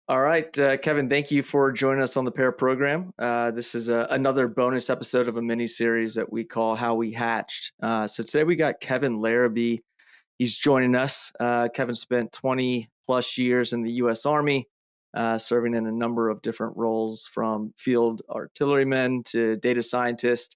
All right, Kevin, thank you for joining us on the pair program. This is another bonus episode of a mini series that we call How We Hatched. So today we got Kevin Larrabee. He's joining us. Kevin spent 20 plus years in the U.S. Army, serving in a number of different roles from field artilleryman to data scientist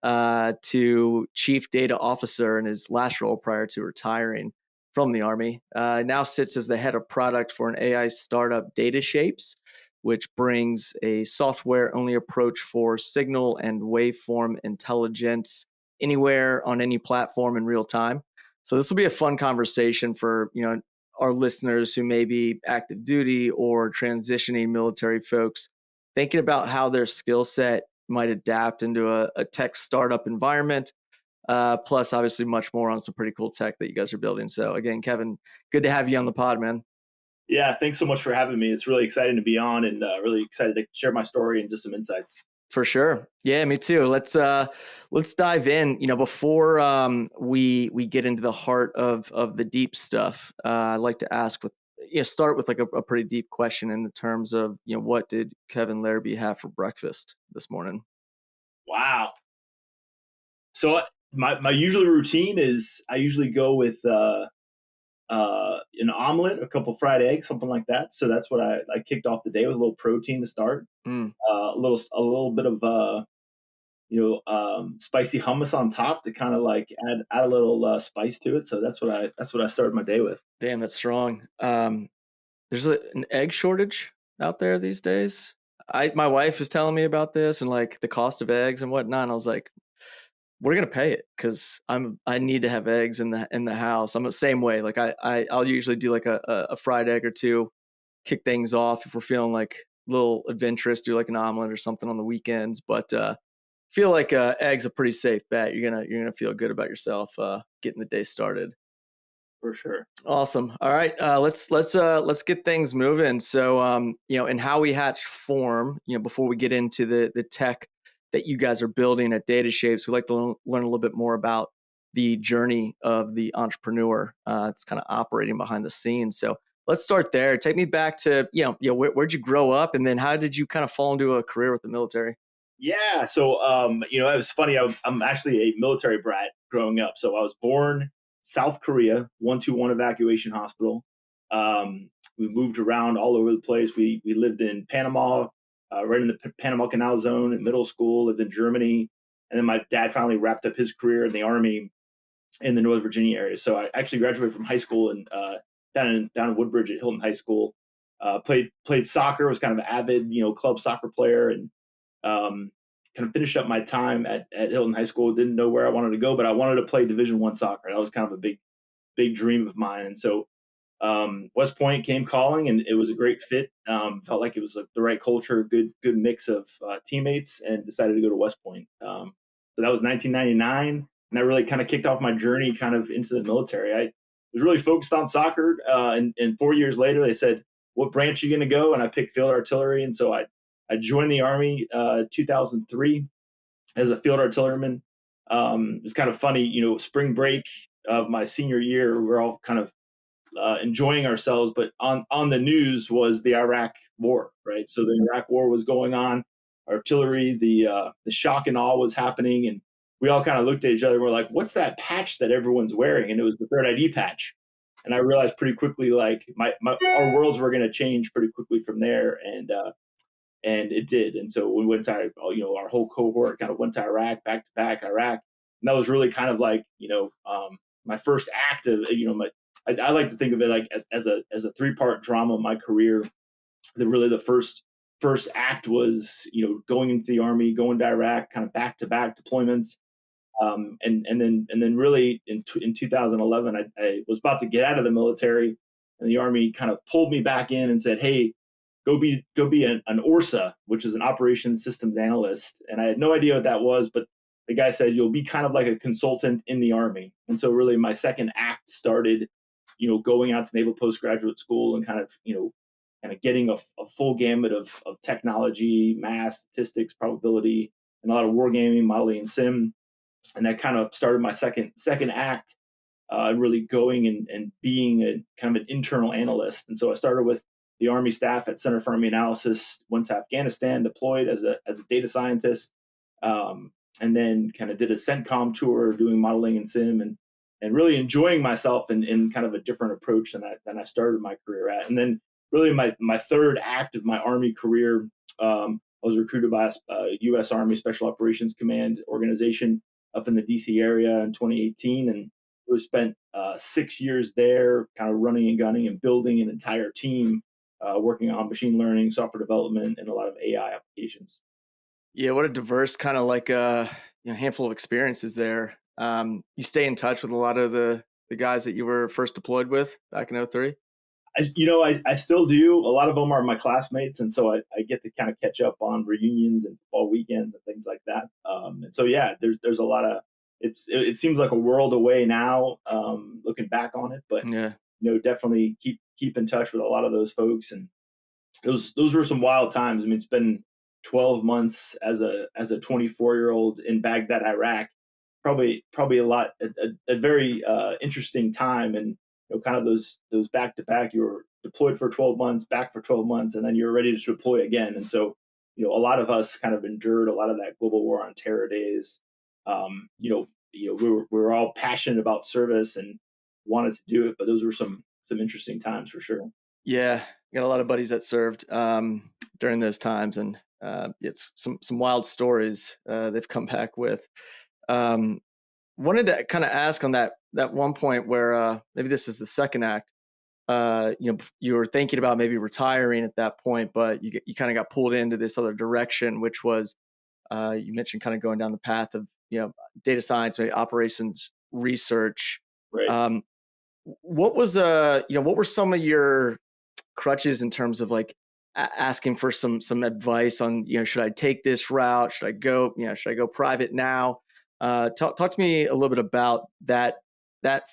to chief data officer in his last role prior to retiring from the Army. Now sits as the head of product for an AI startup, DataShapes, which brings a software only approach for signal and waveform intelligence anywhere on any platform in real time. So this will be a fun conversation for our listeners who may be active duty or transitioning military folks, thinking about how their skill set might adapt into a tech startup environment. Plus, obviously, much more on some pretty cool tech that you guys are building. So, again, Kevin, good to have you on the pod, man. Yeah, thanks so much for having me. It's really exciting to be on and really excited to share my story and just some insights. For sure. Yeah, me too. Let's dive in. Before we get into the heart of the deep stuff, I'd like to ask start with like a pretty deep question in the terms of what did Kevin Larrabee have for breakfast this morning? Wow. So my usual routine is I usually go with an omelet, a couple fried eggs, something like that. So that's what I kicked off the day with, a little protein to start, Mm. a little bit of spicy hummus on top to kind of like add a little spice to it. So that's what I started my day with. Damn, that's strong. There's an egg shortage out there these days. My wife is telling me about this and like the cost of eggs and whatnot. And I was like, we're gonna pay it because I need to have eggs in the house. I'm the same way. Like I'll usually do like a fried egg or two, kick things off if we're feeling like a little adventurous, do like an omelet or something on the weekends. But feel like eggs a pretty safe bet. You're gonna feel good about yourself getting the day started. For sure. Awesome. All right, let's get things moving. So, in how we hatch form, before we get into the tech that you guys are building at Data Shapes, we'd like to learn a little bit more about the journey of the entrepreneur. It's kind of operating behind the scenes. So, let's start there. Take me back to where'd you grow up, and then how did you kind of fall into a career with the military? Yeah. So, it was funny. I'm actually a military brat growing up. So I was born South Korea, 121 evacuation hospital. We moved around all over the place. We lived in Panama, right in the Panama Canal Zone in middle school, lived in Germany. And then my dad finally wrapped up his career in the Army in the Northern Virginia area. So I actually graduated from high school and down in Woodbridge at Hilton High School. Played soccer, was kind of an avid, club soccer player, and kind of finished up my time at Hilton High School. Didn't know where I wanted to go, but I wanted to play Division I soccer. That was kind of a big dream of mine. And so West Point came calling, and it was a great fit. Felt like it was the right culture, good mix of teammates, and decided to go to West Point. So that was 1999, and I really kind of kicked off my journey kind of into the military. I was really focused on soccer, and 4 years later, they said, "What branch are you going to go?" And I picked field artillery, and so I joined the Army 2003 as a field artilleryman. It's kind of funny, spring break of my senior year, we're all kind of enjoying ourselves, but on the news was the Iraq War, right? So the Iraq War was going on, artillery, the shock and awe was happening, and we all kind of looked at each other and we're like, "What's that patch that everyone's wearing?" And it was the Third ID patch. And I realized pretty quickly, like our worlds were going to change pretty quickly from there, and it did. And so we went to our whole cohort kind of went to Iraq, back to back Iraq, and that was really kind of like my first act of I like to think of it like as a 3-part drama of my career. The first act was going into the Army, going to Iraq, kind of back to back deployments. And then really in 2011, I was about to get out of the military, and the Army kind of pulled me back in and said, "Hey, go be an ORSA, which is an operations systems analyst." And I had no idea what that was, but the guy said, "You'll be kind of like a consultant in the Army." And so really my second act started, going out to Naval Postgraduate School and kind of getting a full gamut of technology, math, statistics, probability, and a lot of wargaming, modeling, and sim. And that kind of started my second act, really going and being a kind of an internal analyst. And so I started with the Army staff at Center for Army Analysis, went to Afghanistan, deployed as a data scientist, and then kind of did a CENTCOM tour doing modeling and sim, and really enjoying myself in kind of a different approach than I started my career at. And then really my third act of my Army career, I was recruited by a U.S. Army Special Operations Command organization up in the D.C. area in 2018, and we spent 6 years there, kind of running and gunning and building an entire team, working on machine learning, software development, and a lot of AI applications. Yeah, what a diverse kind of like handful of experiences there. You stay in touch with a lot of the guys that you were first deployed with back in '03? I still do. A lot of them are my classmates, and so I get to kind of catch up on reunions and football weekends and things like that. And so yeah, there's a lot of it seems like a world away now, looking back on it, but Yeah. definitely keep in touch with a lot of those folks, and those were some wild times. I mean, it's been 12 months as a 24-year-old in Baghdad, Iraq. Probably a very interesting time, and kind of those back to back. You were deployed for 12 months, back for 12 months, and then you're ready to deploy again. And so a lot of us kind of endured a lot of that global war on terror days. We were all passionate about service and wanted to do it, but those were some interesting times for sure. Yeah, got a lot of buddies that served during those times, and it's some wild stories they've come back with. Um, Wanted to kind of ask on that one point where maybe this is the second act. You were thinking about maybe retiring at that point, but you kind of got pulled into this other direction, which was you mentioned kind of going down the path of data science, maybe operations research. Right. Um, what was what were some of your crutches in terms of like asking for some advice on should I take this route, should I go private now? Talk to me a little bit about that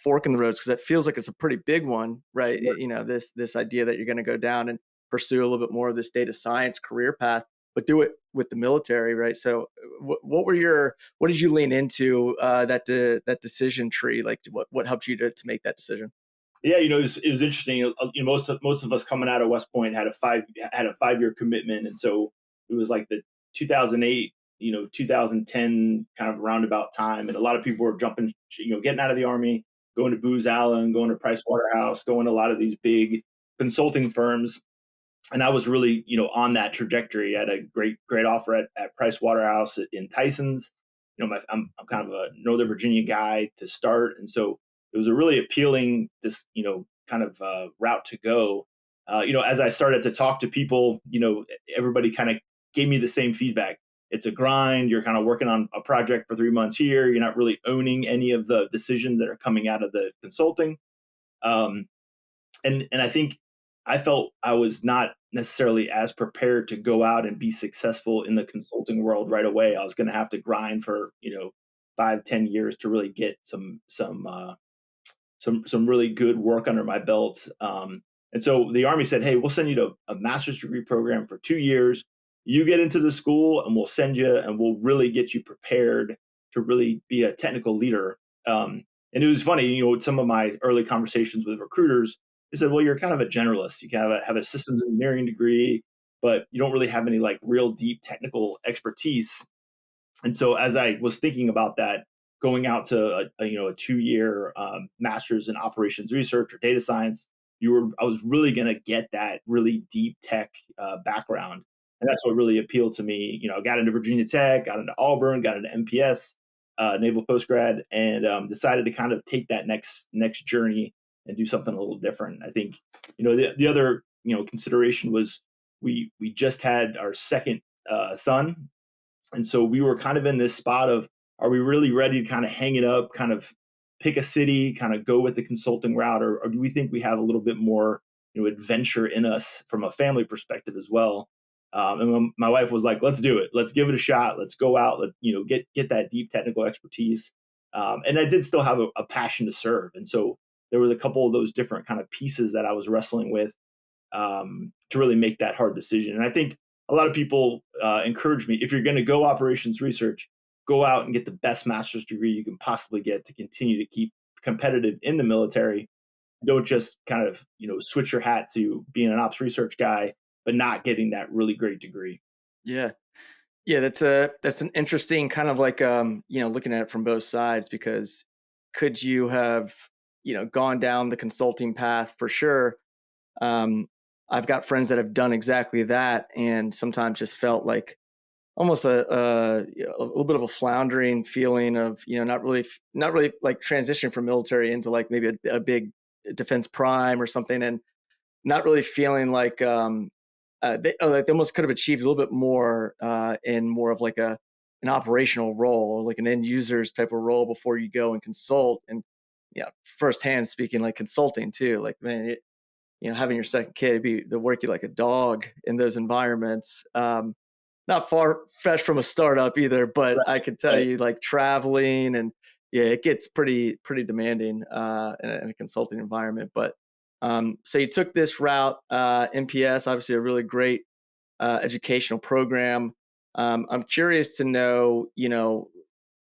fork in the roads, because it feels like it's a pretty big one, right? Sure. This idea that you're going to go down and pursue a little bit more of this data science career path, but do it with the military, right? So what did you lean into that decision tree? Like what helped you to make that decision? Yeah, it was interesting. Most of us coming out of West Point had a 5 year commitment, and so it was like the 2008, 2010 kind of roundabout time, and a lot of people were jumping, getting out of the Army, going to Booz Allen, going to Price Waterhouse, going to a lot of these big consulting firms, and I was really on that trajectory. I had a great offer at Price Waterhouse in Tyson's. I'm kind of a Northern Virginia guy to start, and so it was a really appealing this kind of route to go. As I started to talk to people, everybody kind of gave me the same feedback. It's a grind. You're kind of working on a project for 3 months here. You're not really owning any of the decisions that are coming out of the consulting. Um, and I think I felt I was not necessarily as prepared to go out and be successful in the consulting world right away. I was going to have to grind for 5-10 years to really get some really good work under my belt. And so the Army said, "Hey, we'll send you to a master's degree program for 2 years. You get into the school, and we'll send you, and we'll really get you prepared to really be a technical leader." And it was funny, some of my early conversations with recruiters, they said, "Well, you're kind of a generalist. You kind of have a systems engineering degree, but you don't really have any like real deep technical expertise." And so as I was thinking about that, going out to a 2 year master's in operations research or data science, I was really going to get that really deep tech background, and that's what really appealed to me. I got into Virginia Tech, got into Auburn, got into MPS, Naval Postgrad, and decided to kind of take that next journey and do something a little different. I think the other consideration was we just had our second son, and so we were kind of in this spot of, are we really ready to kind of hang it up, kind of pick a city, kind of go with the consulting route, or do we think we have a little bit more adventure in us from a family perspective as well? And my wife was like, "Let's do it. Let's give it a shot. Let's go out. Get that deep technical expertise." And I did still have a passion to serve, and so there was a couple of those different kind of pieces that I was wrestling with, to really make that hard decision. And I think a lot of people encourage me, if you're going to go operations research, go out and get the best master's degree you can possibly get to continue to keep competitive in the military. Don't just kind of, switch your hat to being an ops research guy, but not getting that really great degree. Yeah. Yeah, that's an interesting kind of like looking at it from both sides, because could you have, gone down the consulting path for sure. Um, I've got friends that have done exactly that, and sometimes just felt like almost a little bit of a floundering feeling of, not really like transition from military into like maybe a big defense prime or something, and not really feeling like like they almost could have achieved a little bit more in more of like an operational role, or like an end users type of role before you go and consult. And yeah, firsthand speaking, like consulting too, like man, having your second kid, it'd be the work you like a dog in those environments. Not far fetched from a startup either, but Right. I could tell Right. you like traveling and yeah, it gets pretty demanding in a consulting environment. But so you took this route, NPS, obviously a really great educational program. I'm curious to know,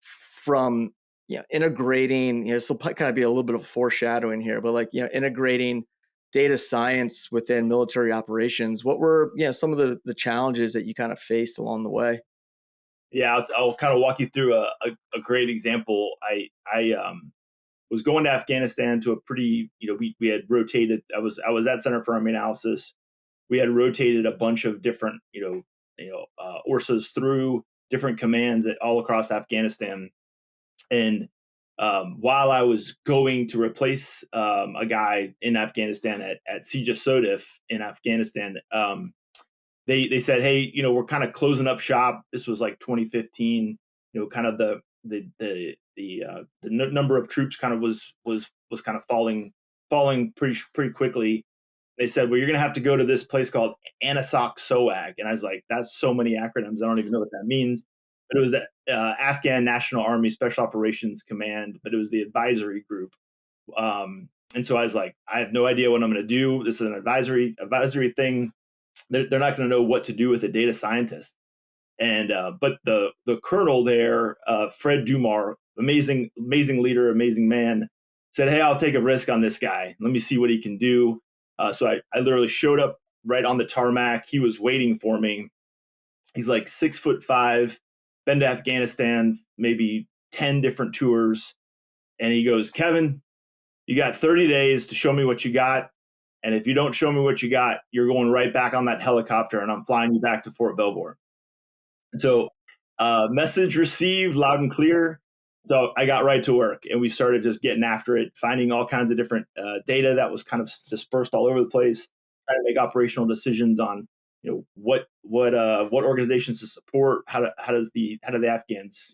from integrating, so kind of be a little bit of foreshadowing here, but like integrating data science within military operations. What were some of the challenges that you kind of faced along the way? Yeah, I'll kind of walk you through a great example. I was going to Afghanistan to a pretty, we had rotated. I was at Center for Army Analysis. We had rotated a bunch of different, ORSAs through different commands all across Afghanistan. And while I was going to replace a guy in Afghanistan at CENTCOM in Afghanistan, they said, hey, we're kind of closing up shop. This was like 2015. Kind of the number of troops kind of was kind of falling pretty quickly. They said, well, you're going to have to go to this place called ANASOC SOAG. And I was like, that's so many acronyms. I don't even know what that means. But it was the Afghan National Army Special Operations Command, but it was the advisory group. And so I was like, I have no idea what I'm going to do. This is an advisory thing. They're not going to know what to do with a data scientist. And but the colonel there, Fred Dumar, amazing leader, amazing man, said, "Hey, I'll take a risk on this guy. Let me see what he can do." So I literally showed up right on the tarmac. He was waiting for me. He's like 6'5", been to Afghanistan maybe 10 different tours, and he goes, "Kevin, you got 30 days to show me what you got. And if you don't show me what you got, you're going right back on that helicopter, and I'm flying you back to Fort Belvoir." So, message received loud and clear. So I got right to work, and we started just getting after it, finding all kinds of different data that was kind of dispersed all over the place, trying to make operational decisions on, what organizations to support, how do the Afghans,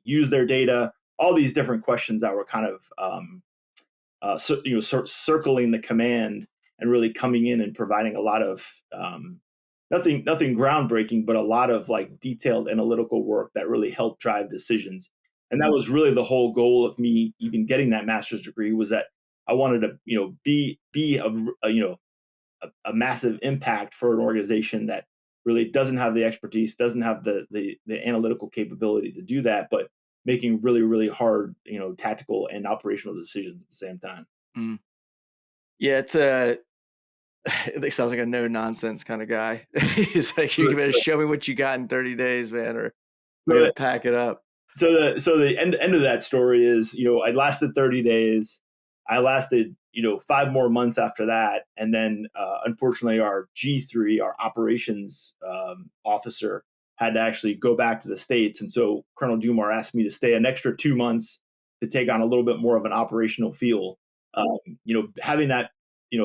use their data, all these different questions that were kind of circling the command and really coming in and providing a lot of nothing groundbreaking, but a lot of like detailed analytical work that really helped drive decisions. And that was really the whole goal of me even getting that master's degree, was that I wanted to, be a massive impact for an organization that really doesn't have the expertise, doesn't have the analytical capability to do that, but making really, really hard, tactical and operational decisions at the same time. Mm. Yeah, it's a it sounds like a no nonsense kind of guy. He's like, you better show me what you got in 30 days, man, or we got to So pack it up. the end of that story is, I lasted 30 days. I lasted, 5 more months after that, and then unfortunately our G3, our operations officer, had to actually go back to the States, and so Colonel Dumar asked me to stay an extra 2 months to take on a little bit more of an operational feel. Having that,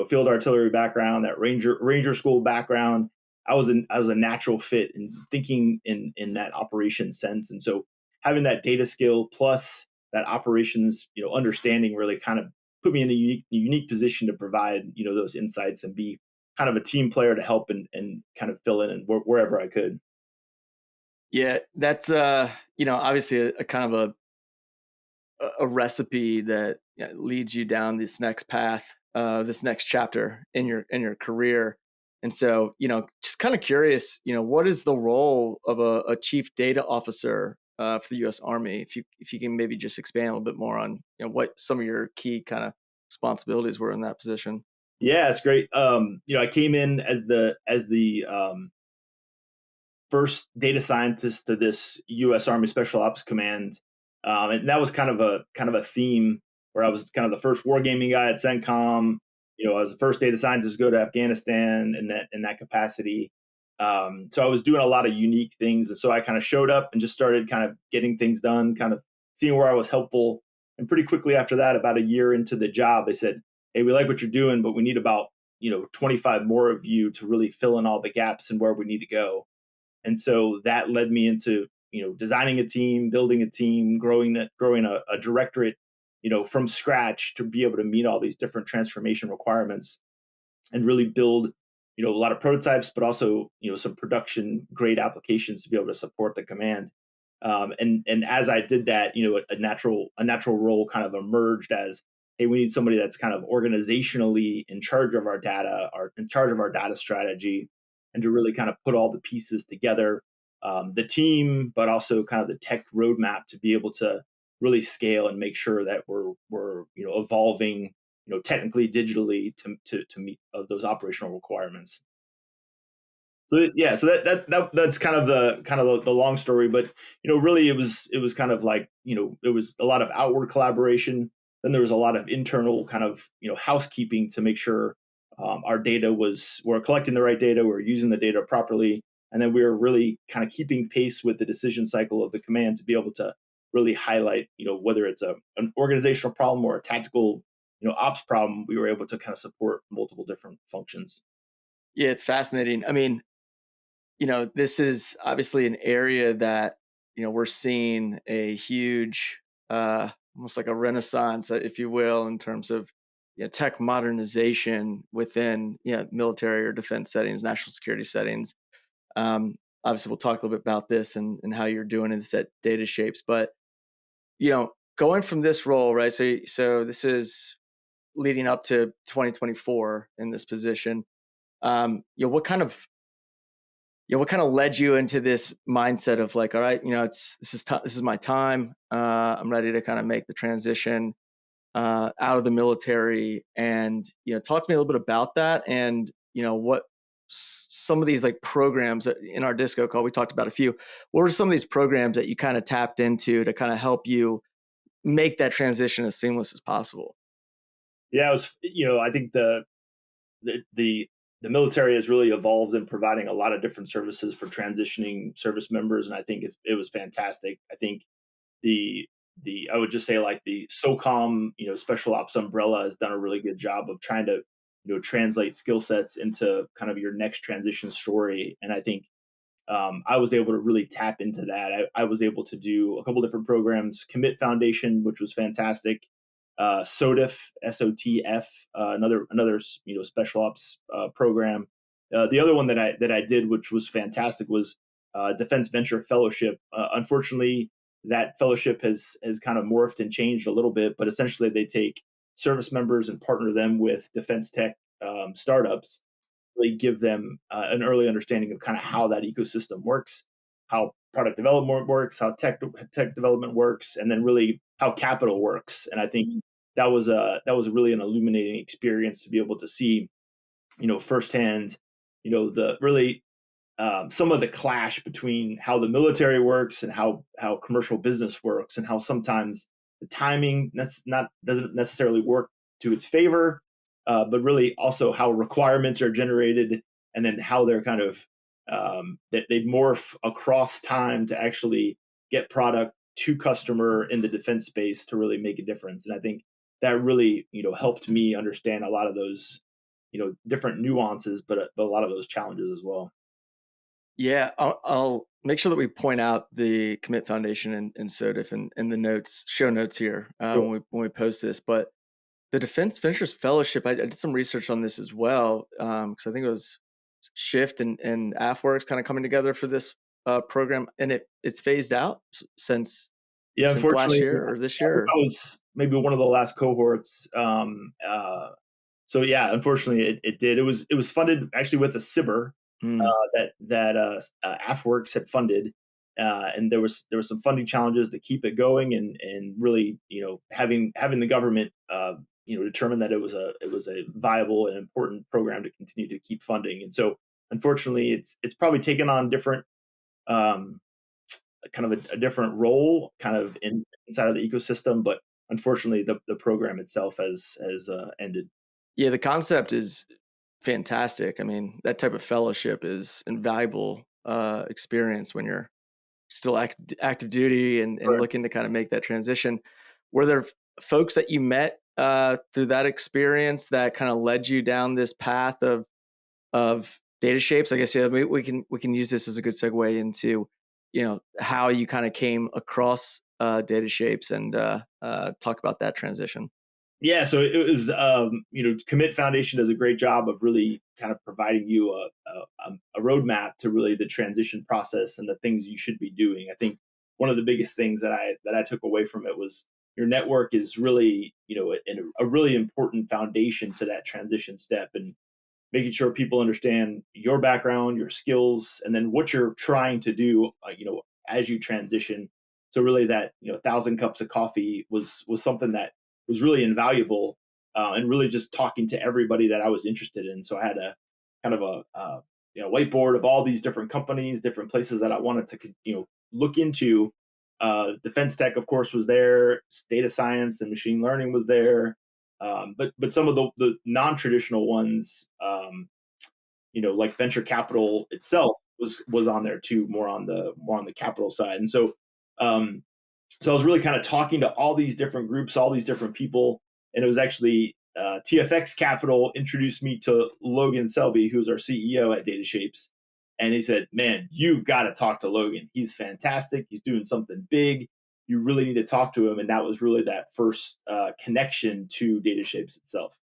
field artillery background, that ranger school background, I was a natural fit in thinking in that operation sense, and so having that data skill plus that operations, understanding really kind of put me in a unique position to provide, those insights and be kind of a team player to help and kind of fill in and wherever I could. Yeah, that's obviously a kind of a recipe that leads you down this next path, this next chapter in your career. And so, just kind of curious, what is the role of a chief data officer for the U.S. Army? If you can maybe just expand a little bit more on what some of your key kind of responsibilities were in that position. Yeah, it's great. I came in as the first data scientist to this U.S. Army Special Ops Command, and that was kind of a theme where I was kind of the first wargaming guy at CENTCOM. I was the first data scientist to go to Afghanistan in that capacity. So I was doing a lot of unique things, and so I kind of showed up and just started kind of getting things done, kind of seeing where I was helpful. And pretty quickly after that, about a year into the job, they said, "Hey, we like what you're doing, but we need about 25 more of you to really fill in all the gaps and where we need to go." And so that led me into designing a team, building a team, growing a directorate from scratch to be able to meet all these different transformation requirements and really build a lot of prototypes, but also some production grade applications to be able to support the command. And as I did that, a natural role kind of emerged as, hey, we need somebody that's kind of organizationally in charge of our data, or in charge of our data strategy, and to really kind of put all the pieces together, the team, but also kind of the tech roadmap to be able to really scale and make sure that we're evolving technically, digitally to meet those operational requirements. So yeah, so that's kind of the long story, but really it was kind of like it was a lot of outward collaboration. Then there was a lot of internal kind of housekeeping to make sure our data we're collecting the right data, we're using the data properly, and then we were really kind of keeping pace with the decision cycle of the command to be able to really highlight whether it's an organizational problem or a tactical ops problem. We were able to kind of support multiple different functions. Yeah, it's fascinating. I mean, this is obviously an area that, we're seeing a huge, almost like a renaissance, if you will, in terms of tech modernization within military or defense settings, national security settings. Obviously, we'll talk a little bit about this and how you're doing this at Data Shapes, but going from this role, right? So this is leading up to 2024 in this position. What kind of led you into this mindset of like, all right, this is my time. I'm ready to kind of make the transition out of the military, and talk to me a little bit about that, and what some of these like programs in our disco call we talked about a few. What were some of these programs that you kind of tapped into to kind of help you make that transition as seamless as possible? Yeah, I think the the the military has really evolved in providing a lot of different services for transitioning service members, and I think it was fantastic. I think the I would just say, like, the SOCOM special ops umbrella has done a really good job of trying to translate skill sets into kind of your next transition story, and I think I was able to really tap into that. I was able to do a couple different programs, Commit Foundation, which was fantastic, SOTF, SOTF, another special ops program. The other one that I did, which was fantastic, was Defense Venture Fellowship. Unfortunately, that fellowship has kind of morphed and changed a little bit, but essentially they take service members and partner them with defense tech startups, really give them an early understanding of kind of how that ecosystem works, how product development works, how tech development works, and then really how capital works. And I think that was really an illuminating experience to be able to see, firsthand, the really some of the clash between how the military works and how commercial business works, and how sometimes the timing doesn't necessarily work to its favor, but really also how requirements are generated, and then how they're kind of that they morph across time to actually get product to customer in the defense space to really make a difference. And I think that really helped me understand a lot of those different nuances, but a lot of those challenges as well. Yeah, I'll make sure that we point out the Commit Foundation and SOTIF and the show notes here Sure. when we post this. But the Defense Ventures Fellowship, I did some research on this as well, because I think it was Shift and AFWorks kind of coming together for this program, and it's phased out Yeah, since last unfortunately, year or this I think year. I was maybe one of the last cohorts. So yeah, unfortunately, it did. It was funded actually with a SIBR Mm, that AFWorks had funded, and there was some funding challenges to keep it going, and really having the government determined that it was a viable and important program to continue to keep funding. And so, unfortunately, it's probably taken on different um, kind of a different role, kind of inside of the ecosystem. But unfortunately, the program itself has ended. Yeah, the concept is fantastic. I mean, that type of fellowship is invaluable experience when you're still active duty and Right. looking to kind of make that transition. Were there folks that you met through that experience that kind of led you down this path of data shapes? I guess yeah, we can use this as a good segue into how you kind of came across data shapes and talk about that transition. Yeah, so it was, Commit Foundation does a great job of really kind of providing you a roadmap to really the transition process and the things you should be doing. I think one of the biggest things that I took away from it was your network is really, a really important foundation to that transition step, and making sure people understand your background, your skills, and then what you're trying to do, as you transition. So really, that 1,000 cups of coffee was something that was really invaluable, and really just talking to everybody that I was interested in. So I had a kind of whiteboard of all these different companies, different places that I wanted to look into. Defense tech, of course, was there. Data science and machine learning was there. But some of the non-traditional ones, like venture capital itself was on there too, more on the capital side. And so I was really kind of talking to all these different groups, all these different people, and it was actually TFX Capital introduced me to Logan Selby, who's our CEO at DataShapes, and he said, "Man, you've got to talk to Logan. He's fantastic. He's doing something big. You really need to talk to him." And that was really that first connection to DataShapes itself.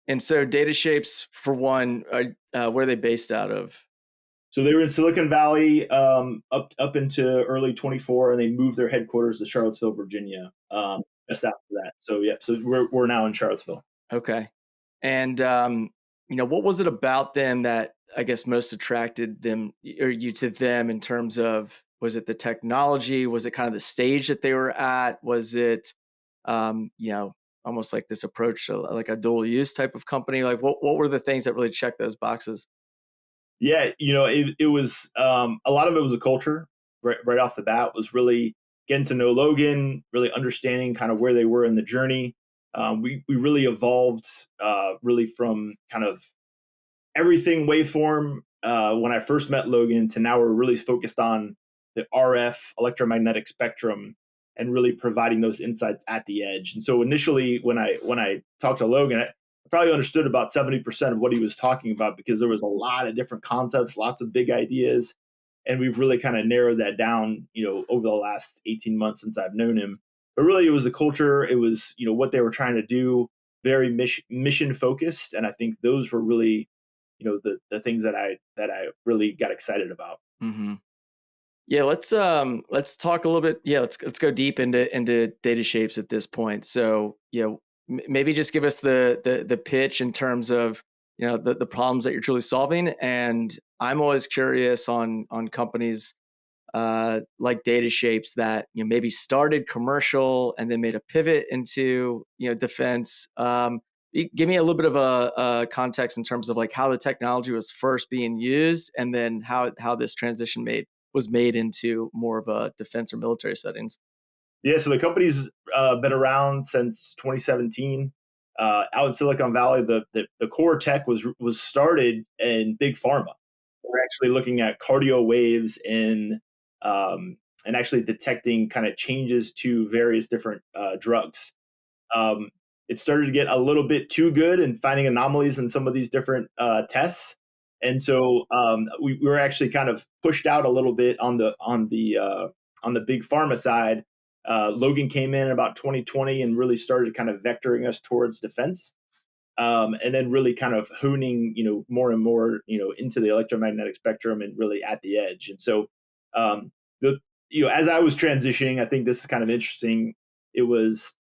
And so data shapes, for one, where are they based out of? So they were in Silicon Valley, up into early 24, and they moved their headquarters to Charlottesville, Virginia, just after that. So yeah, so we're now in Charlottesville. Okay. And what was it about them that I guess most attracted them or you to them in terms of, was it the technology? Was it kind of the stage that they were at? Was it um, you know, almost like this approach to like a dual use type of company? Like what were the things that really checked those boxes? Yeah, it was, a lot of it was a culture. Right off the bat was really getting to know Logan, really understanding kind of where they were in the journey. We really evolved, really from kind of everything waveform, when I first met Logan, to now we're really focused on the RF electromagnetic spectrum and really providing those insights at the edge. And so initially, when I talked to Logan, I probably understood about 70% of what he was talking about, because there was a lot of different concepts, lots of big ideas, and we've really kind of narrowed that down, over the last 18 months since I've known him. But really, it was the culture, it was what they were trying to do, very mission focused, and I think those were really the things that I really got excited about. Hmm. Yeah, let's talk a little bit. Yeah, let's go deep into data shapes at this point. So, maybe just give us the pitch in terms of the problems that you're truly solving. And I'm always curious on companies like data shapes that maybe started commercial and then made a pivot into defense. Give me a little bit of a context in terms of like how the technology was first being used, and then how this transition was made into more of a defense or military settings. Yeah, so the company's been around since 2017. Out in Silicon Valley, the core tech was started in big pharma. We're actually looking at cardio waves and actually detecting kind of changes to various different drugs. Um, it started to get a little bit too good and finding anomalies in some of these different tests, and so we were actually kind of pushed out a little bit on the big pharma side. Logan came in about 2020 and really started kind of vectoring us towards defense, and then really kind of honing, more and more, into the electromagnetic spectrum and really at the edge. And so, the as I was transitioning, I think this is kind of interesting. It was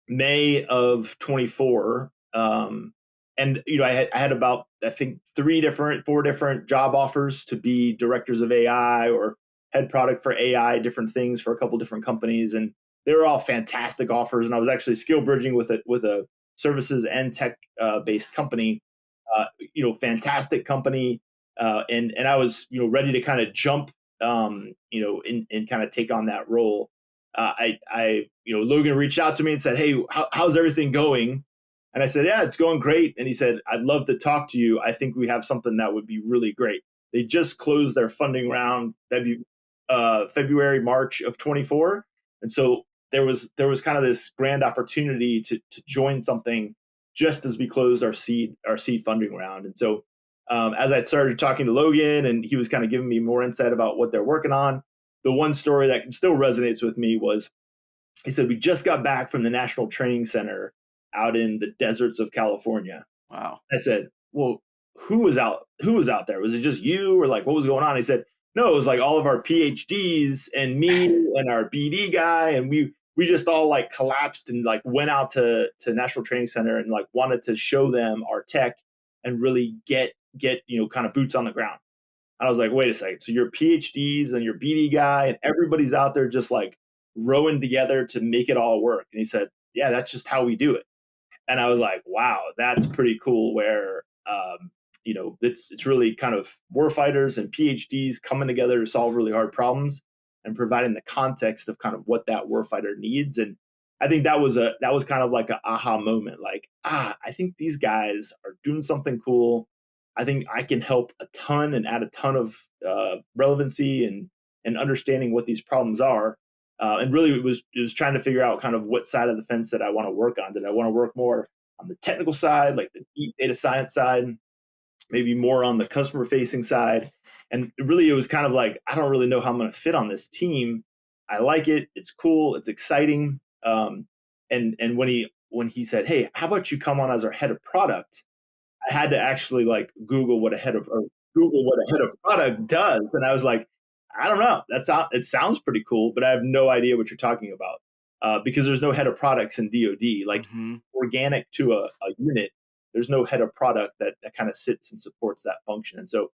May of 24. And I had about, I think, 4 different job offers to be directors of AI or head product for AI, different things for a couple different companies. And they were all fantastic offers, and I was actually skill bridging with a services and tech based company. Fantastic company, and I was ready to kind of jump, and kind of take on that role. Logan reached out to me and said, "Hey, how's everything going?" And I said, "Yeah, it's going great." And he said, "I'd love to talk to you. I think we have something that would be really great." They just closed their funding round February, March of 24, and so there was kind of this grand opportunity to join something just as we closed our seed funding round. And so as I started talking to Logan, and he was kind of giving me more insight about what they're working on, the one story that still resonates with me was he said, "We just got back from the National Training Center out in the deserts of California." Wow. I said, "Well, who was out? Who was out there? Was it just you, or like what was going on?" He said, "No, it was like all of our PhDs and me and our BD guy, and we just all like collapsed and like went out to National Training Center and like wanted to show them our tech and really get kind of boots on the ground." I was like, "Wait a second. So your PhDs and your BD guy and everybody's out there just like rowing together to make it all work?" And he said, "Yeah, that's just how we do it." And I was like, "Wow, that's pretty cool." Where it's really kind of warfighters and PhDs coming together to solve really hard problems and providing the context of kind of what that warfighter needs. And I think that was kind of like an aha moment. Like, I think these guys are doing something cool. I think I can help a ton and add a ton of relevancy and understanding what these problems are. And really, it was trying to figure out kind of what side of the fence that I want to work on. Did I want to work more on the technical side, like the deep data science side, maybe more on the customer facing side? And really, it was kind of like, I don't really know how I'm going to fit on this team. I like it. It's cool. It's exciting. And when he said, "Hey, how about you come on as our head of product?" I had to actually like Google what a head of product does, and I was like, I don't know. It sounds pretty cool, but I have no idea what you're talking about, because there's no head of products in DoD. Like Hmm. organic to a unit, there's no head of product that kind of sits and supports that function. And so,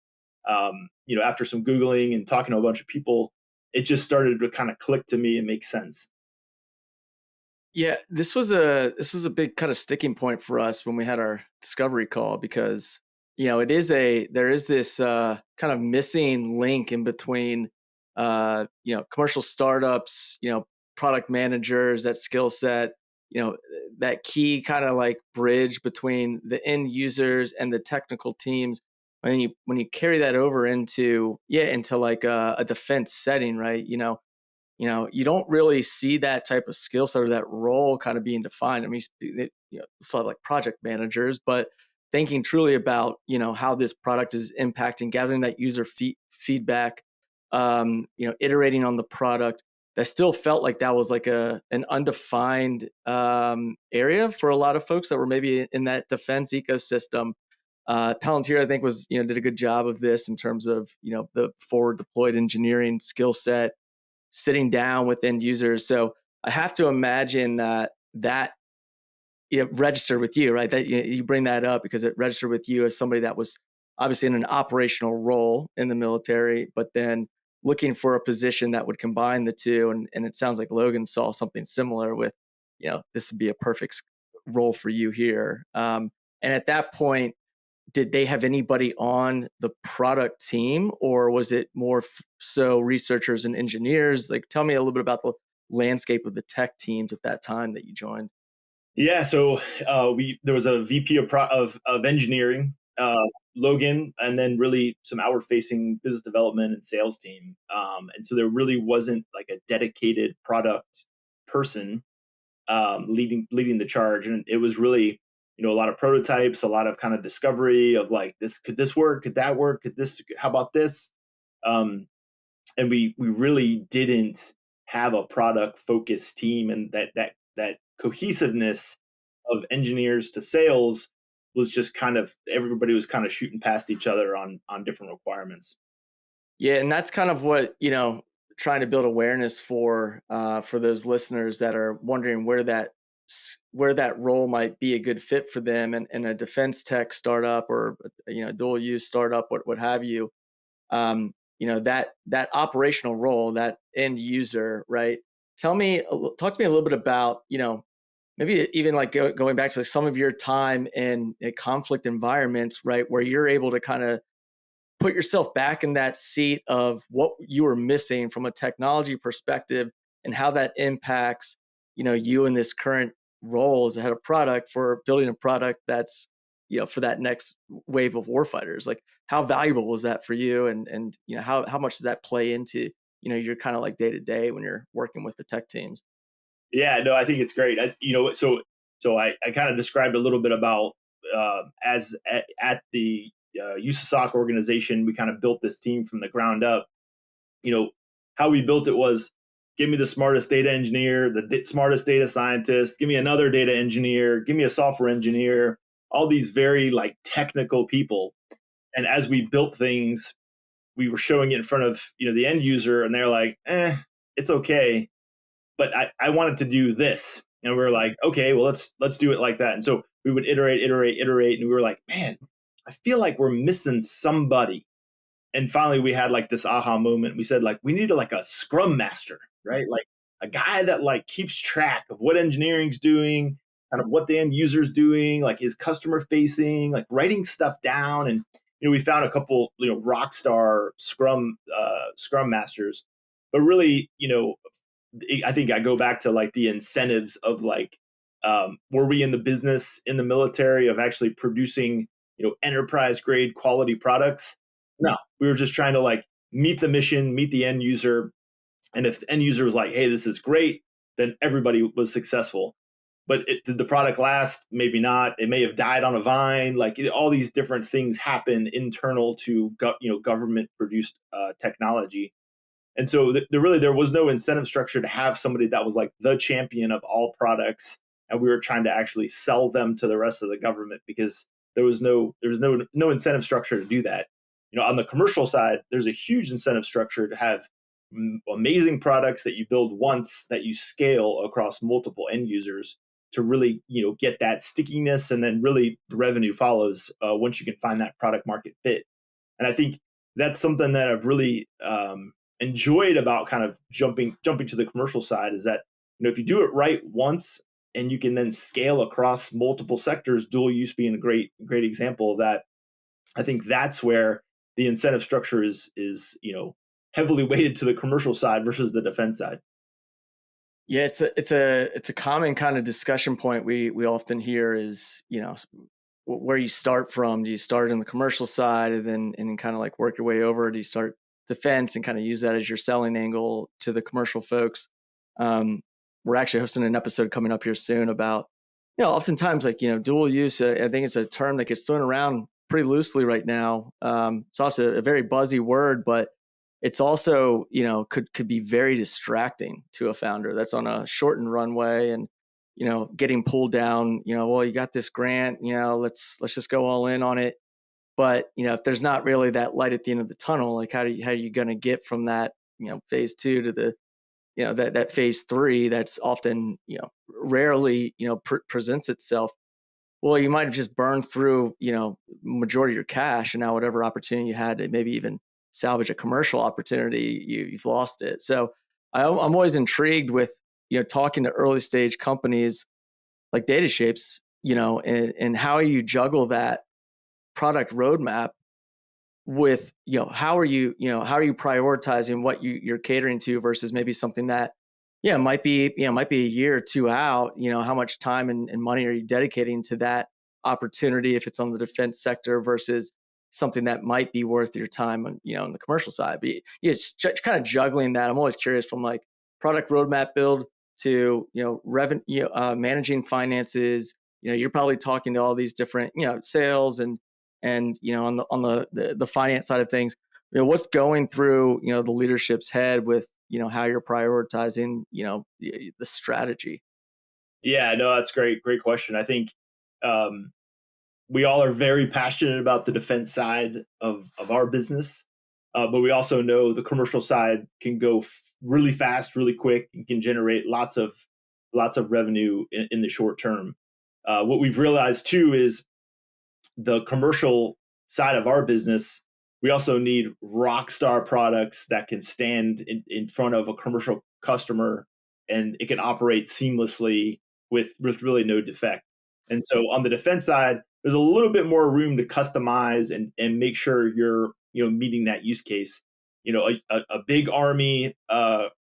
after some googling and talking to a bunch of people, it just started to kind of click to me and make sense. Yeah, this was a big kind of sticking point for us when we had our discovery call because there is this kind of missing link in between commercial startups, product managers, that skill set, that key kind of like bridge between the end users and the technical teams. When you carry that over into like a defense setting, right? You don't really see that type of skill set or that role kind of being defined. I mean, sort of like project managers, but thinking truly about how this product is impacting, gathering that user feedback, iterating on the product. That still felt like that was like an undefined area for a lot of folks that were maybe in that defense ecosystem. Palantir, I think, did a good job of this in terms of the forward deployed engineering skill set, sitting down with end users. So I have to imagine that it registered with you, right? That you bring that up because it registered with you as somebody that was obviously in an operational role in the military, but then looking for a position that would combine the two. And it sounds like Logan saw something similar with, this would be a perfect role for you here. And at that point, did they have anybody on the product team, or was it more so researchers and engineers? Like, tell me a little bit about the landscape of the tech teams at that time that you joined. Yeah, so we there was a VP of engineering, Logan, and then really some outward facing business development and sales team. And so there really wasn't like a dedicated product person leading the charge, and it was really a lot of prototypes, a lot of kind of discovery of like, this could this work, could that work, could this, how about this. Um, and we really didn't have a product focused team, and that cohesiveness of engineers to sales was just kind of, everybody was kind of shooting past each other on different requirements. Yeah, and that's kind of what trying to build awareness for those listeners that are wondering where that role might be a good fit for them in a defense tech startup or dual use startup, what have you. That operational role, that end user, right? talk to me a little bit about, maybe even like going back to some of your time in conflict environments, right, where you're able to kind of put yourself back in that seat of what you were missing from a technology perspective and how that impacts, you in this current role as a head of product for building a product that's, for that next wave of warfighters. Like, how valuable was that for you? And how much does that play into, your kind of like day to day when you're working with the tech teams? Yeah, no, I think it's great. I kind of described a little bit about as at the USASOC organization, we kind of built this team from the ground up. You know, how we built it was give me the smartest data engineer, the smartest data scientist, give me another data engineer, give me a software engineer, all these very like technical people. And as we built things, we were showing it in front of the end user, and they're like, it's okay, but I wanted to do this. And we were like, okay, well, let's do it like that. And so we would iterate. And we were like, man, I feel like we're missing somebody. And finally we had like this aha moment. We said, like, we need like a scrum master, right? Like a guy that like keeps track of what engineering's doing, kind of what the end user's doing, like is customer facing, like writing stuff down. And we found a couple rock star scrum masters, but really I think I go back to like the incentives of like, were we in the business in the military of actually producing, enterprise grade quality products? No, we were just trying to like meet the mission, meet the end user. And if the end user was like, hey, this is great, then everybody was successful. But did the product last? Maybe not. It may have died on a vine. Like all these different things happen internal to government produced technology. And so there was no incentive structure to have somebody that was like the champion of all products, and we were trying to actually sell them to the rest of the government because there was no incentive structure to do that. On the commercial side, there's a huge incentive structure to have amazing products that you build once that you scale across multiple end users to really get that stickiness, and then really the revenue follows once you can find that product market fit. And I think that's something that I've really enjoyed about kind of jumping to the commercial side is that if you do it right once and you can then scale across multiple sectors, dual use being a great example of that. I think that's where the incentive structure is heavily weighted to the commercial side versus the defense side. Yeah, it's a common kind of discussion point we often hear is, where you start from. Do you start in the commercial side and kind of like work your way over? Do you start defense and kind of use that as your selling angle to the commercial folks? We're actually hosting an episode coming up here soon about, oftentimes like, dual use. I think it's a term that gets thrown around pretty loosely right now. It's also a very buzzy word, but it's also, could be very distracting to a founder that's on a shortened runway and, getting pulled down, well, you got this grant, let's just go all in on it. But, if there's not really that light at the end of the tunnel, like how are you going to get from that, phase two to the, that phase three that's often, rarely, presents itself. Well, you might have just burned through, majority of your cash, and now whatever opportunity you had to maybe even salvage a commercial opportunity, you've lost it. So I'm always intrigued with, talking to early stage companies like DataShapes, and how you juggle that product roadmap with, how are you prioritizing what you're catering to versus maybe something that, yeah, might be a year or two out. How much time and money are you dedicating to that opportunity if it's on the defense sector versus something that might be worth your time on, on the commercial side. But it's kind of juggling that. I'm always curious from like product roadmap build to, revenue, managing finances. You're probably talking to all these different, sales and on the finance side of things, what's going through the leadership's head with how you're prioritizing the strategy. Yeah, no, that's great question. I think we all are very passionate about the defense side of our business, but we also know the commercial side can go really fast, really quick, and can generate lots of revenue in the short term. What we've realized too is the commercial side of our business, we also need rock star products that can stand in front of a commercial customer and it can operate seamlessly with really no defect. And so on the defense side, there's a little bit more room to customize and make sure you're meeting that use case. A big army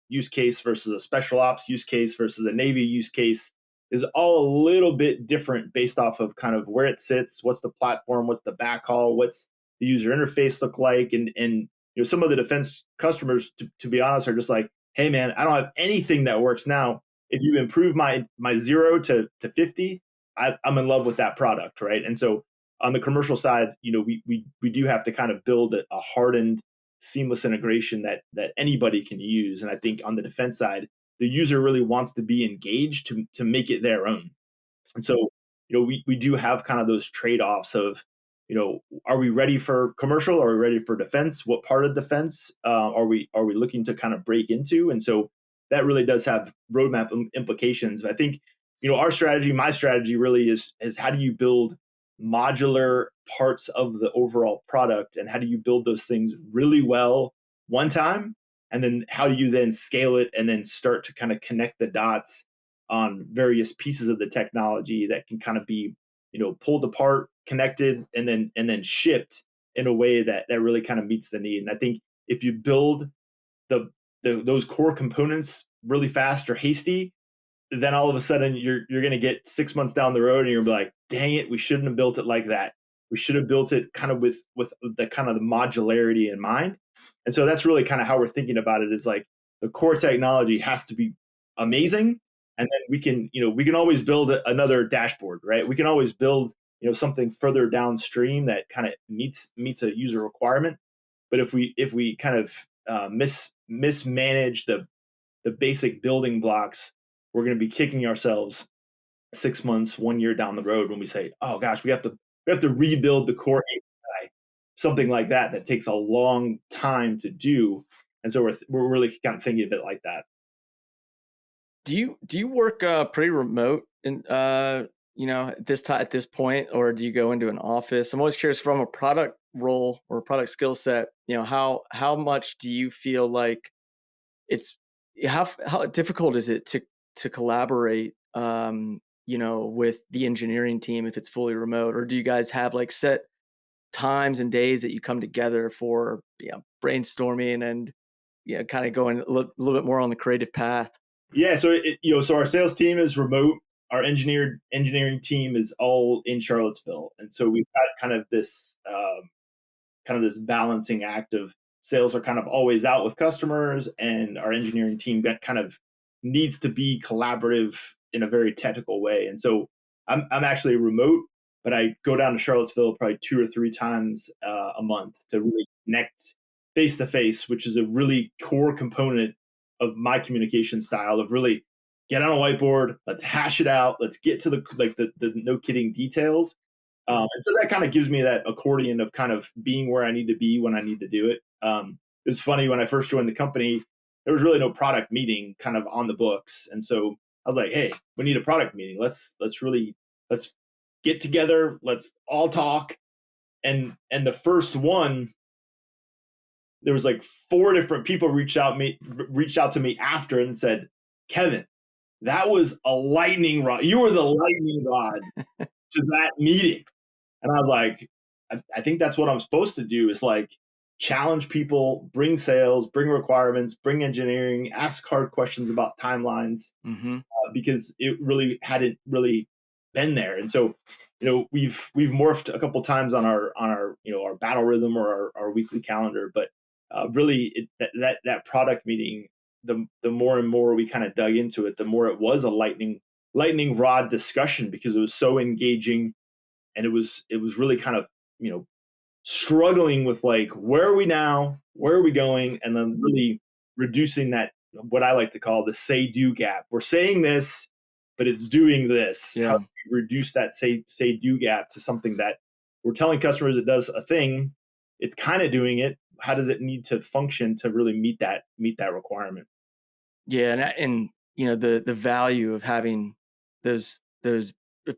use case versus a special ops use case versus a Navy use case is all a little bit different based off of kind of where it sits, what's the platform, what's the backhaul, what's the user interface look like, and some of the defense customers, to be honest, are just like, hey man, I don't have anything that works now. If you improve my 0 to 50, I'm in love with that product, right? And so on the commercial side, we do have to kind of build a hardened, seamless integration that anybody can use. And I think on the defense side, the user really wants to be engaged to make it their own. And so, we do have kind of those trade-offs of, are we ready for commercial? Are we ready for defense? What part of defense are we looking to kind of break into? And so that really does have roadmap implications. I think, our strategy, my strategy really is how do you build modular parts of the overall product, and how do you build those things really well one time, and then how do you then scale it and then start to kind of connect the dots on various pieces of the technology that can kind of be pulled apart, connected, and then shipped in a way that really kind of meets the need. And I think if you build those core components really fast or hasty, then all of a sudden you're going to get 6 months down the road and you're like, dang it, we shouldn't have built it like that. We should have built it kind of with the kind of the modularity in mind. And so that's really kind of how we're thinking about it, is like the core technology has to be amazing. And then we can always build another dashboard, right? We can always build, something further downstream that kind of meets a user requirement. But if we kind of mismanage the basic building blocks, we're going to be kicking ourselves 6 months, 1 year down the road when we say, oh gosh, we have to rebuild the core API, something like that takes a long time to do. And so we're really kind of thinking of it like that. Do you work pretty remote and at this point, or do you go into an office? I'm always curious, from a product role or a product skill set, how much do you feel like it's how difficult is it to collaborate with the engineering team if it's fully remote? Or do you guys have like set times and days that you come together for brainstorming and kind of going a little bit more on the creative path? Yeah, so so our sales team is remote. Our engineering team is all in Charlottesville, and so we've got kind of this balancing act of sales are kind of always out with customers, and our engineering team kind of needs to be collaborative in a very technical way. And so I'm actually remote, but I go down to Charlottesville probably 2 or 3 times a month to really connect face to face, which is a really core component of my communication style, of really get on a whiteboard, let's hash it out, let's get to the no kidding details. And so that kind of gives me that accordion of kind of being where I need to be when I need to do it. It was funny, when I first joined the company, there was really no product meeting kind of on the books. And so I was like, hey, we need a product meeting. Let's get together. Let's all talk. And the first one, there was like 4 different people reached out to me after and said, Kevin, that was a lightning rod. You were the lightning rod to that meeting. And I was like, I think that's what I'm supposed to do, is like challenge people, bring sales, bring requirements, bring engineering, ask hard questions about timelines, because it really hadn't really been there. And so, we've morphed a couple times on our battle rhythm or our weekly calendar, but really that product meeting, the more and more we kind of dug into it, the more it was a lightning rod discussion, because it was so engaging, and it was really kind of struggling with like, where are we now, where are we going, and then really reducing that, what I like to call the say do gap. We're saying this, but it's doing this. Yeah. How do we reduce that say do gap to something that we're telling customers it does a thing, it's kind of doing it. How does it need to function to really meet that requirement? Yeah, and the value of having those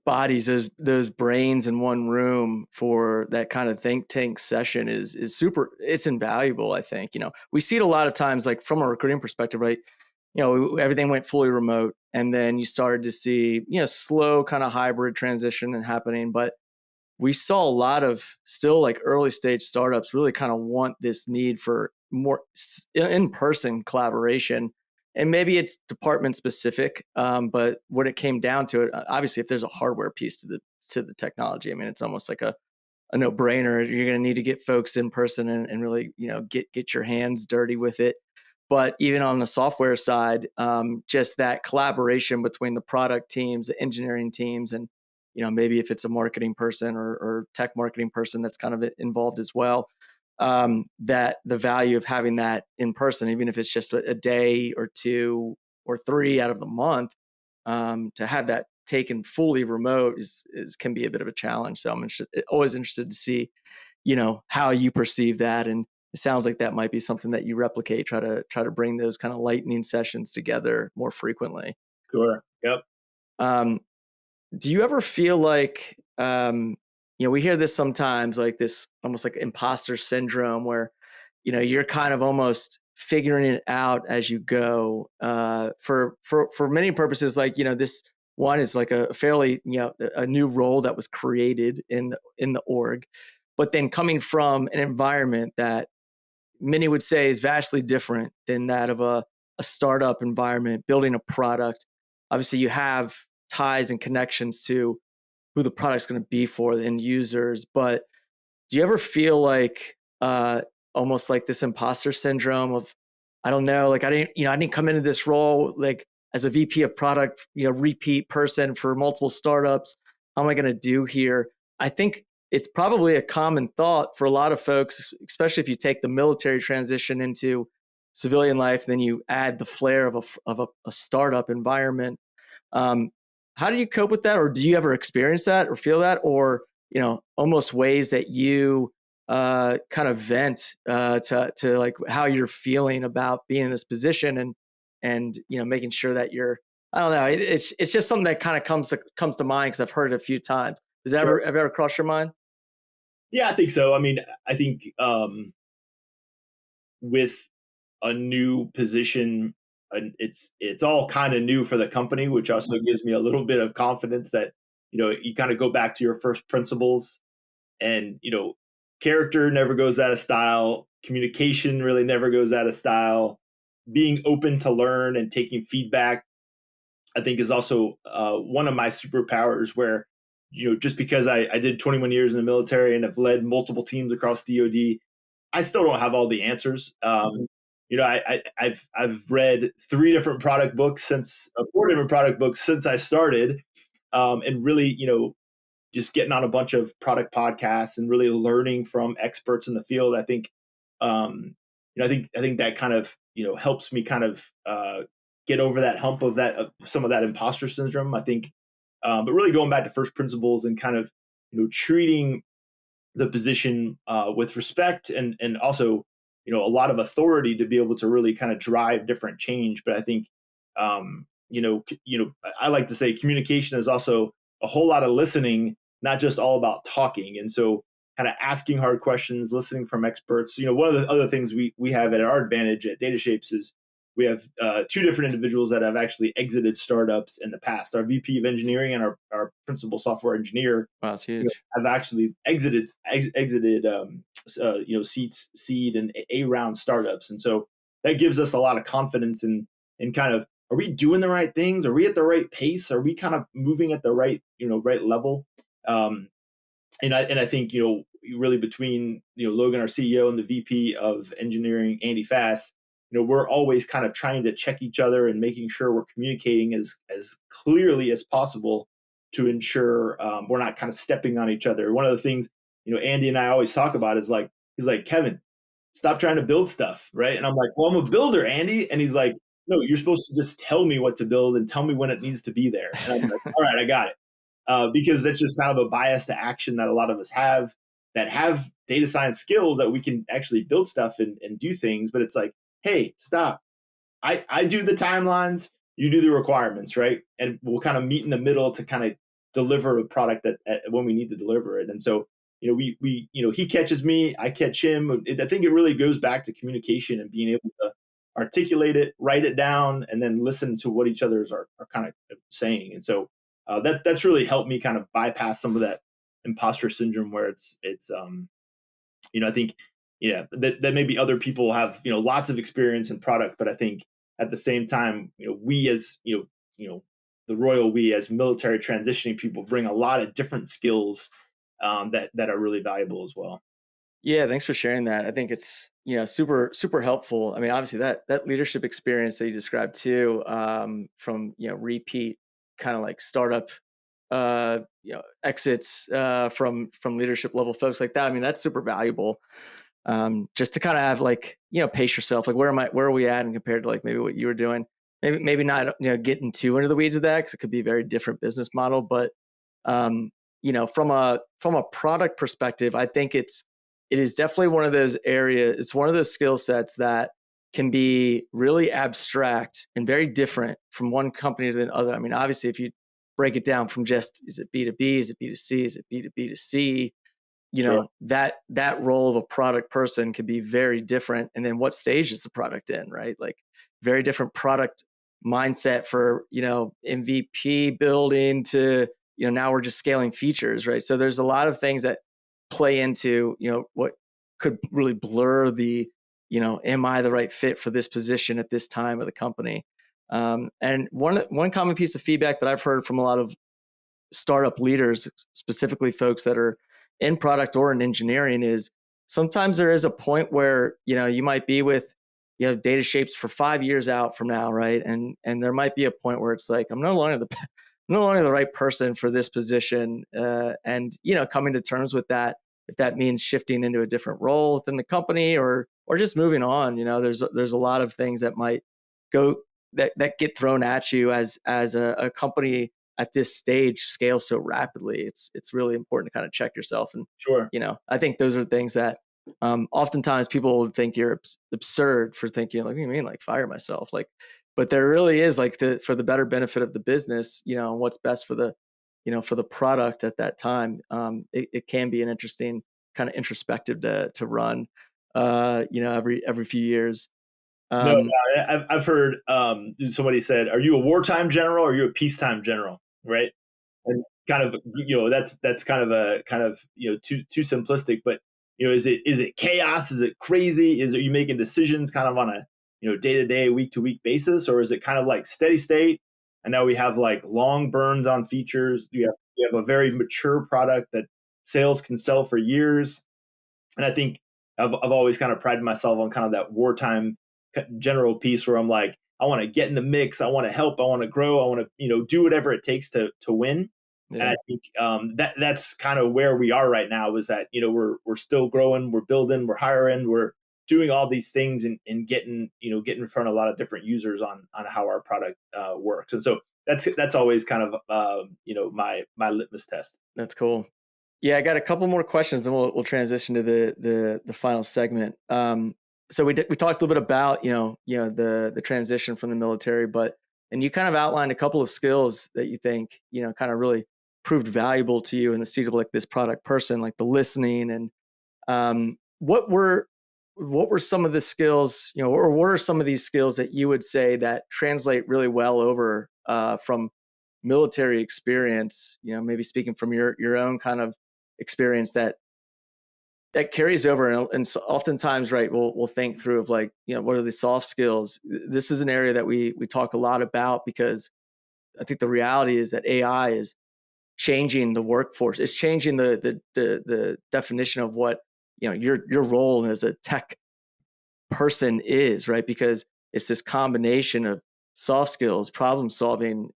bodies, those brains in one room for that kind of think tank session is super. It's invaluable. I think we see it a lot of times, like from a recruiting perspective, right? everything went fully remote, and then you started to see, slow kind of hybrid transition and happening. But we saw a lot of still like early stage startups really kind of want this need for more in-person collaboration. And maybe it's department specific, but when it came down to it, obviously, if there's a hardware piece to the technology, I mean, it's almost like a no brainer. You're going to need to get folks in person and really, get your hands dirty with it. But even on the software side, just that collaboration between the product teams, the engineering teams, and maybe if it's a marketing person or tech marketing person that's kind of involved as well, that the value of having that in person, even if it's just a day or two or three out of the month, to have that taken fully remote is can be a bit of a challenge. So I'm always interested to see, how you perceive that, and it sounds like that might be something that you replicate. Try to bring those kind of lightning sessions together more frequently. Sure. Yep. Um, do you ever feel like, we hear this sometimes, like this almost like imposter syndrome, where you're kind of almost figuring it out as you go. For many purposes, like this one is like a fairly a new role that was created in the org, but then coming from an environment that many would say is vastly different than that of a startup environment, building a product. Obviously, you have ties and connections to who the product's going to be for the end users, but do you ever feel like almost like this imposter syndrome of, I don't know, like I didn't come into this role like as a VP of product, repeat person for multiple startups. How am I going to do here? I think it's probably a common thought for a lot of folks, especially if you take the military transition into civilian life, then you add the flair of a startup environment. Um, how do you cope with that, or do you ever experience that or feel that, or almost ways that you kind of vent to like how you're feeling about being in this position, and making sure that you're, I don't know, it's just something that kind of comes to mind because I've heard it a few times. Does that Sure. ever cross your mind? Yeah, I think so. I mean, I think with a new position, and it's all kind of new for the company, which also gives me a little bit of confidence that you kind of go back to your first principles, and character never goes out of style, communication really never goes out of style, being open to learn and taking feedback, I think, is also one of my superpowers. Where just because I did 21 years in the military and have led multiple teams across DoD, I still don't have all the answers. I've read four different product books since I started, and really just getting on a bunch of product podcasts and really learning from experts in the field. I think I think that kind of helps me kind of get over that hump of some of that imposter syndrome. I think, but really going back to first principles and kind of treating the position with respect, and also a lot of authority to be able to really kind of drive different change. But I think I like to say communication is also a whole lot of listening, not just all about talking. And so kind of asking hard questions, listening from experts. One of the other things we have at our advantage at DataShapes is we have two different individuals that have actually exited startups in the past. Our VP of engineering and our principal software engineer Wow, it's huge. have actually exited seed and A round startups. And so that gives us a lot of confidence in kind of, are we doing the right things? Are we at the right pace? Are we kind of moving at the right level? And I think really between Logan, our CEO, and the VP of engineering, Andy Fass, we're always kind of trying to check each other and making sure we're communicating as clearly as possible to ensure we're not kind of stepping on each other. One of the things Andy and I always talk about is like, he's like, Kevin, stop trying to build stuff, right? And I'm like, well, I'm a builder, Andy. And he's like, no, you're supposed to just tell me what to build and tell me when it needs to be there. And I'm like, all right, I got it. Because that's just kind of a bias to action that a lot of us have, that have data science skills, that we can actually build stuff and do things. But it's like, hey, stop. I do the timelines, you do the requirements, right? And we'll kind of meet in the middle to kind of deliver a product that when we need to deliver it. And so, he catches me, I catch him. I think it really goes back to communication and being able to articulate it, write it down, and then listen to what each others are kind of saying. And so that's really helped me kind of bypass some of that imposter syndrome where I think, yeah, that maybe other people have, lots of experience in product, but I think at the same time, we as, the royal we as military transitioning people bring a lot of different skills that are really valuable as well. Yeah, thanks for sharing that. I think it's super super helpful. I mean, obviously that leadership experience that you described too, from repeat kind of like startup exits from leadership level folks like that. I mean, that's super valuable. Just to kind of have like pace yourself. Like where are we at, and compared to like maybe what you were doing. Maybe not getting too into the weeds of that, because it could be a very different business model. But from a product perspective, I think it is definitely one of those areas. It's one of those skill sets that can be really abstract and very different from one company to the other. I mean, obviously, if you break it down from just, is it B2B, is it B2C, is it B2B2C, Sure. that role of a product person could be very different. And then what stage is the product in, right? Like very different product mindset for MVP building to now we're just scaling features, right? So there's a lot of things that play into what could really blur the am I the right fit for this position at this time of the company. And one common piece of feedback that I've heard from a lot of startup leaders, specifically folks that are in product or in engineering, is sometimes there is a point where you might be with DataShapes for 5 years out from now, right? And there might be a point where it's like, I'm no longer the right person for this position, and coming to terms with that, if that means shifting into a different role within the company, or just moving on. There's a lot of things that might go that get thrown at you as a company at this stage scales so rapidly. It's really important to kind of check yourself. And Sure. I think those are things that oftentimes people would think you're absurd for thinking, like, what do you mean, like, fire myself? Like, but there really is, like, for the better benefit of the business, and what's best for the product at that time. It can be an interesting kind of introspective to run, every few years. No, Um, I've heard somebody said, "Are you a wartime general or are you a peacetime general?" Right, and kind of that's kind of too simplistic. But is it chaos? Is it crazy? Are you making decisions kind of on a day to day, week to week basis, or is it kind of like steady state? And now we have like long burns on features. You have a very mature product that sales can sell for years. And I think I've always kind of prided myself on kind of that wartime general piece where I'm like, I want to get in the mix, I want to help, I want to grow, I want to do whatever it takes to win. And yeah. I think that's kind of where we are right now. Is that we're still growing, we're building, we're hiring, we're doing all these things, and getting in front of a lot of different users on how our product works. And so that's always kind of my litmus test. That's cool. Yeah, I got a couple more questions, and we'll transition to the final segment. So we talked a little bit about the transition from the military, and you kind of outlined a couple of skills that you think kind of really proved valuable to you in the seat of like this product person, like the listening. And what were some of the skills, or what are some of these skills that you would say that translate really well over from military experience? Maybe speaking from your own kind of experience that carries over. And so oftentimes, right, we'll think through of like, what are the soft skills? This is an area that we talk a lot about, because I think the reality is that AI is changing the workforce. It's changing the definition of what your role as a tech person is, right? Because it's this combination of soft skills, problem solving,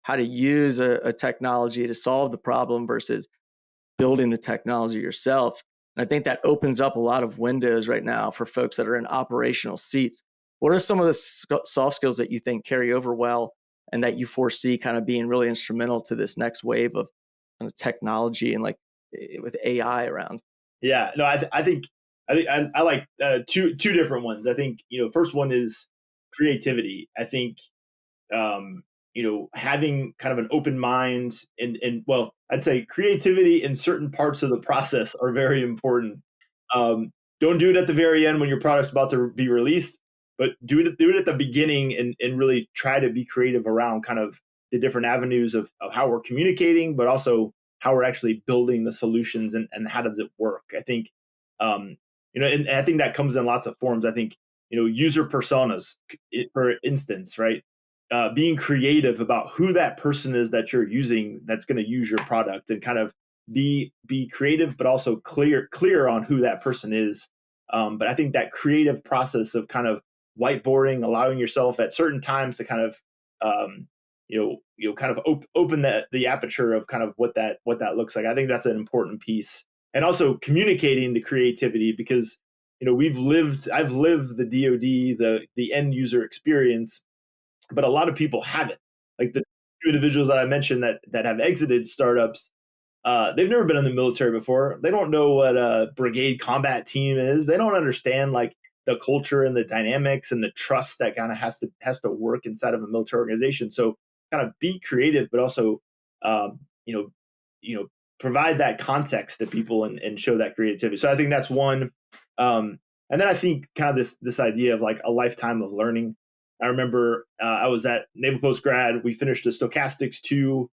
how to use a technology to solve the problem versus building the technology yourself. And I think that opens up a lot of windows right now for folks that are in operational seats. What are some of the soft skills that you think carry over well, and that you foresee kind of being really instrumental to this next wave of kind of technology and like with AI around? Yeah, no, I like two different ones. I think first one is creativity. I think having kind of an open mind, and well, I'd say creativity in certain parts of the process are very important. Don't do it at the very end when your product's about to be released. but do it at the beginning and really try to be creative around kind of the different avenues of how we're communicating, but also how we're actually building the solutions and how does it work. I think, and I think that comes in lots of forms. I think, user personas, for instance, right? Being creative about who that person is that you're using that's going to use your product, and kind of be creative, but also clear on who that person is. But I think that creative process of kind of whiteboarding, allowing yourself at certain times to kind of kind of open the aperture of kind of what that looks like. I think that's an important piece, and also communicating the creativity, because I've lived the DoD, the end user experience, but a lot of people haven't. Like the two individuals that I mentioned that have exited startups, they've never been in the military before. They don't know what a brigade combat team is. They don't understand like the culture and the dynamics and the trust that kind of has to work inside of a military organization. So kind of be creative, but also um, you know you know provide that context to people and show that creativity. So I think that's one. And then I think kind of this idea of like a lifetime of learning. I remember I was at Naval Post Grad. We finished the Stochastics 2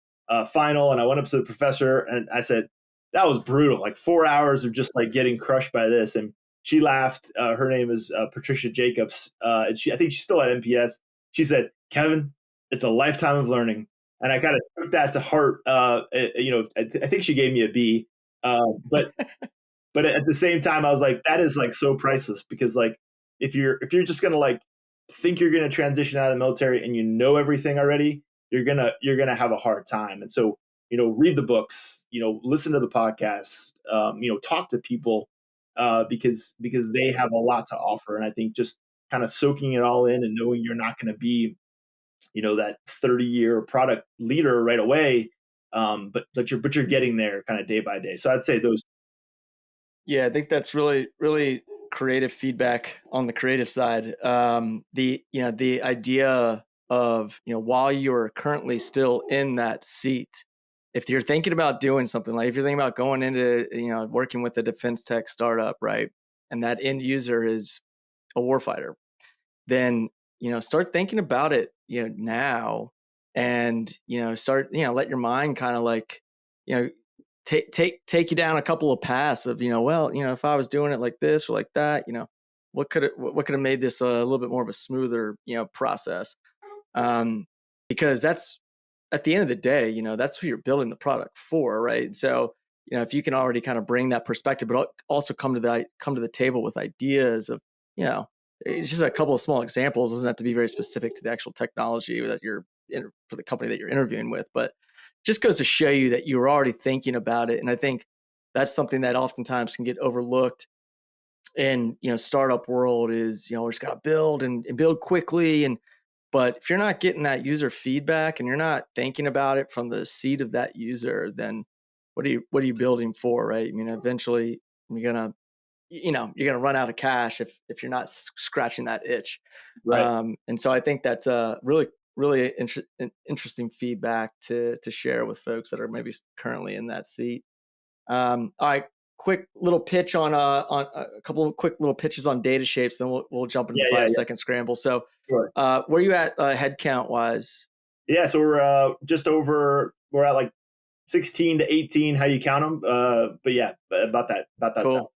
final, and I went up to the professor and I said, "That was brutal. Like 4 hours of just like getting crushed by this." And she laughed. Her name is Patricia Jacobs, and I think she's still at NPS. She said, "Kevin, it's a lifetime of learning," and I kind of took that to heart. I think she gave me a B, but at the same time, I was like, that is like so priceless, because like if you're just gonna like think you're gonna transition out of the military and you know everything already, you're gonna have a hard time. And so, read the books, listen to the podcasts, talk to people, because they have a lot to offer. And I think just kind of soaking it all in and knowing you're not going to be, that 30-year product leader right away, but you're getting there kind of day by day. So I'd say those. Yeah, I think that's really, really creative feedback on the creative side. The idea of, while you're currently still in that seat, if you're thinking about doing something, like if you're thinking about going into, working with a defense tech startup, right, and that end user is a warfighter, then, start thinking about it, now, and, start, let your mind kind of like, you know, take you down a couple of paths of, if I was doing it like this or like that, what could have made this a little bit more of a smoother, process. Um, because that's, at the end of the day, that's who you're building the product for, right? So, if you can already kind of bring that perspective, but also come to the table with ideas of, it's just a couple of small examples. It doesn't have to be very specific to the actual technology that you're in, for the company that you're interviewing with, but just goes to show you that you were already thinking about it. And I think that's something that oftentimes can get overlooked in, startup world is, we just got to build and build quickly. But if you're not getting that user feedback and you're not thinking about it from the seat of that user, then what are you building for, right? I mean, eventually you're gonna, you're gonna run out of cash if you're not scratching that itch. Right. And so I think that's a really, really interesting feedback to share with folks that are maybe currently in that seat. All right, quick little pitch on a couple of quick little pitches on data shapes, then we'll jump into Yeah, the yeah, 5 second scramble. So, sure. where are you at headcount wise? Yeah, so we're just over. We're at like 16 to 18, how you count them. But yeah, about that size. Cool.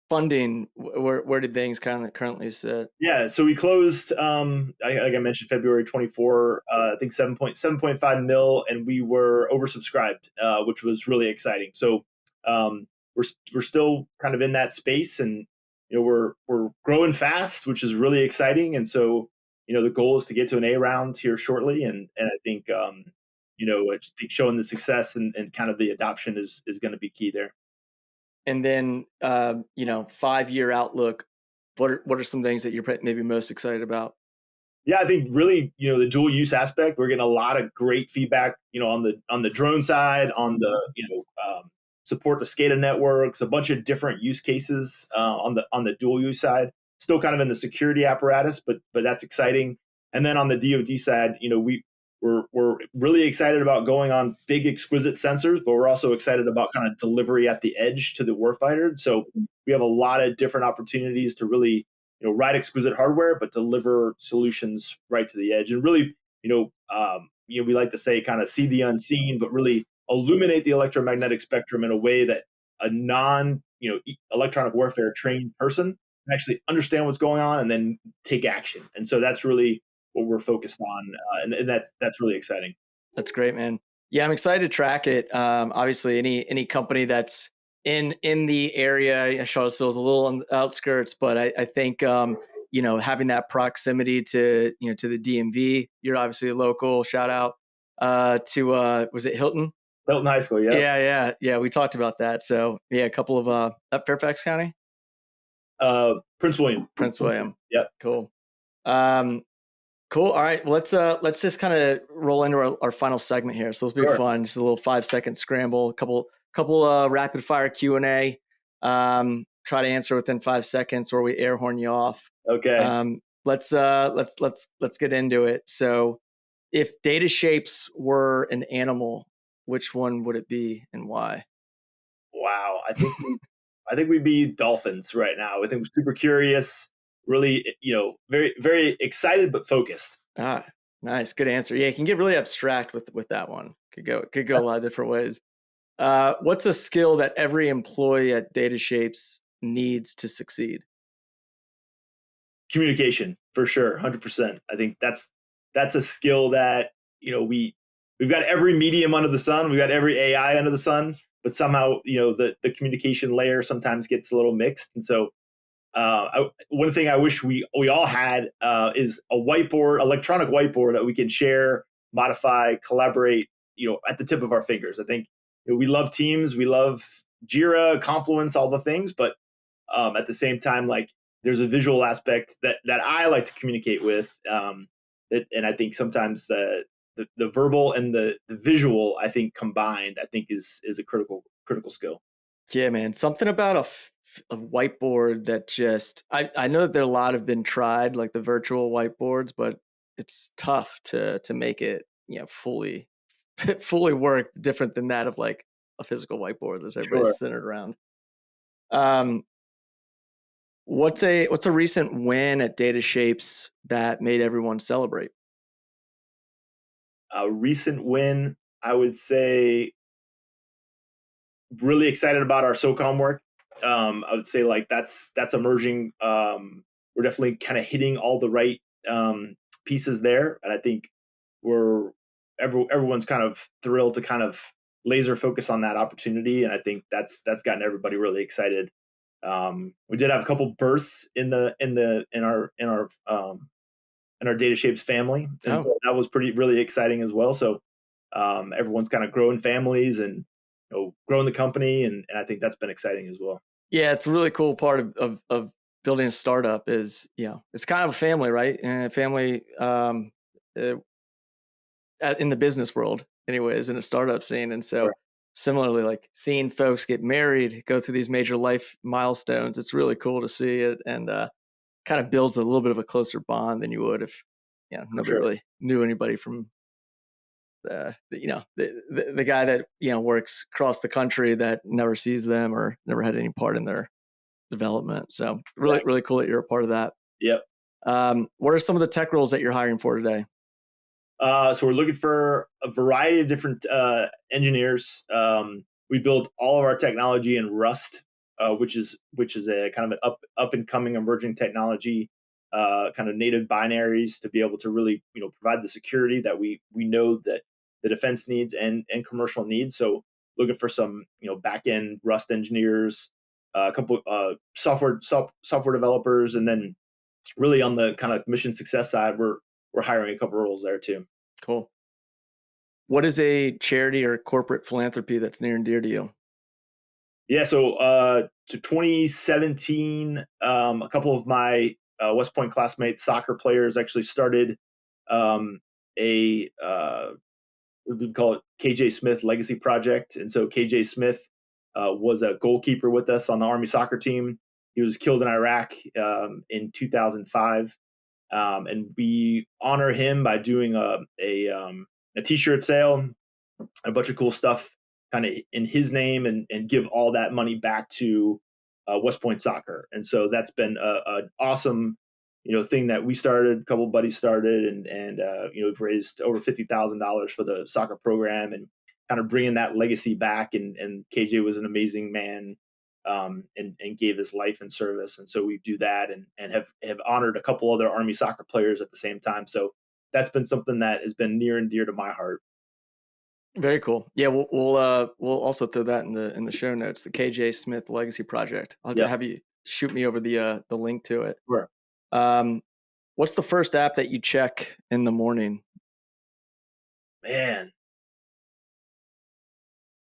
Funding, where did things kind of currently sit? Yeah, so we closed, like I mentioned, February 24, I think 7.5 mil, and we were oversubscribed, which was really exciting. So we're still kind of in that space, and we're growing fast, which is really exciting. And so the goal is to get to an A round here shortly, and I think I just think showing the success and kind of the adoption is going to be key there. And then 5-year outlook. What are some things that you're maybe most excited about? Yeah, I think really, the dual use aspect, we're getting a lot of great feedback, on the drone side, on the, support the SCADA networks, a bunch of different use cases on the dual use side. Still kind of in the security apparatus, but that's exciting. And then on the DoD side, we're really excited about going on big exquisite sensors, but we're also excited about kind of delivery at the edge to the warfighter. So we have a lot of different opportunities to really write exquisite hardware, but deliver solutions right to the edge. And really, we like to say kind of see the unseen, but really illuminate the electromagnetic spectrum in a way that a non, electronic warfare trained person can actually understand what's going on and then take action. And so that's really what we're focused on, and that's really exciting. That's great, man. Yeah, I'm excited to track it. Obviously, any company that's in the area, Charlottesville's a little on the outskirts, but I think having that proximity to to the DMV. You're obviously a local. Shout out to was it Hilton? Hilton High School, yeah. Yeah. We talked about that. So yeah, a couple of up Fairfax County, Prince William. Prince William. Yep. Cool. Cool. All right. Well, let's just kind of roll into our final segment here. So this will be fun. Just a little 5-second scramble, couple rapid fire Q&A. Try to answer within 5 seconds, or we air horn you off. Okay. Let's get into it. So, if DataShapes were an animal, which one would it be and why? Wow. I think we'd be dolphins right now. I think we're super curious, really, very, very excited, but focused. Ah, nice. Good answer. Yeah, you can get really abstract with that one. Could go a lot of different ways. What's a skill that every employee at DataShapes needs to succeed? Communication, for sure, 100%. I think that's a skill that we've got every medium under the sun, we've got every AI under the sun, but somehow the communication layer sometimes gets a little mixed. And so one thing I wish we all had is a whiteboard, electronic whiteboard that we can share, modify, collaborate, at the tip of our fingers. I think we love Teams, we love Jira, Confluence, all the things, but at the same time, like there's a visual aspect that I like to communicate with, and I think sometimes the verbal and the visual, I think combined, I think is a critical skill. Yeah, man. Something about a whiteboard that just I know that there are a lot have been tried, like the virtual whiteboards, but it's tough to make it fully work. Different than that of like a physical whiteboard that everybody's centered around. What's a recent win at DataShapes that made everyone celebrate? A recent win, I would say, really excited about our CENTCOM work. I would say like that's emerging. We're definitely kind of hitting all the right pieces there, and I think everyone's kind of thrilled to kind of laser focus on that opportunity, and I think that's gotten everybody really excited. We did have a couple bursts in our DataShapes family, and so that was really exciting as well. So everyone's kind of growing families and growing the company, and I think that's been exciting as well. Yeah, it's a really cool part of building a startup is it's kind of a family, right? And a family in the business world, anyways, in a startup scene, and so. Sure. Similarly, like seeing folks get married, go through these major life milestones, it's really cool to see it, and kind of builds a little bit of a closer bond than you would if nobody really knew anybody from the guy that works across the country that never sees them or never had any part in their development. So really cool that you're a part of that. Yep. What are some of the tech roles that you're hiring for today? So we're looking for a variety of different engineers. We build all of our technology in Rust, which is a kind of an up and coming emerging technology, kind of native binaries to be able to really provide the security that we know that the defense needs and commercial needs. So looking for some back end Rust engineers, a couple software developers, and then really on the kind of mission success side, we're hiring a couple roles there too. Cool. What is a charity or corporate philanthropy that's near and dear to you? Yeah, so 2017, a couple of my West Point classmates, soccer players, actually started a what we call it KJ Smith Legacy Project. And so KJ Smith was a goalkeeper with us on the Army soccer team. He was killed in Iraq in 2005. And we honor him by doing a t-shirt sale, a bunch of cool stuff kind of in his name, and give all that money back to West Point Soccer, and so that's been an awesome thing that we started. A couple of buddies started, and we've raised over $50,000 for the soccer program, and kind of bringing that legacy back. And KJ was an amazing man, and gave his life in service, and so we do that, and have honored a couple other Army soccer players at the same time. So that's been something that has been near and dear to my heart. Very cool. Yeah, we'll also throw that in the show notes. The KJ Smith Legacy Project. I'll have to Yep. have you shoot me over the link to it. Sure. Um, what's the first app that you check in the morning? Man,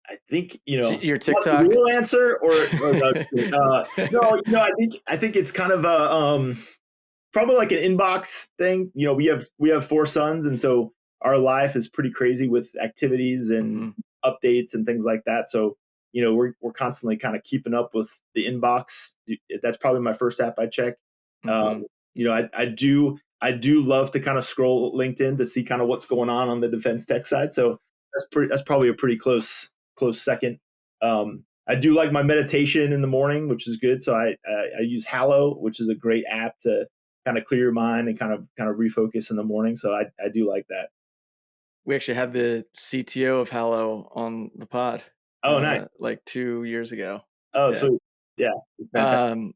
I think Your the TikTok. real answer, or no. I think it's kind of a probably like an inbox thing. We have four sons, and so our life is pretty crazy with activities and Mm-hmm. updates and things like that. So we're constantly kind of keeping up with the inbox. That's probably my first app I check. Mm-hmm. I do love to kind of scroll LinkedIn to see kind of what's going on the defense tech side. So that's probably a pretty close second. I do like my meditation in the morning, which is good. So I use Hallow, which is a great app to kind of clear your mind and kind of refocus in the morning. So I do like that. We actually had the CTO of Hallow on the pod Oh, nice. like 2 years ago. Oh, Yeah. so yeah, it's fantastic.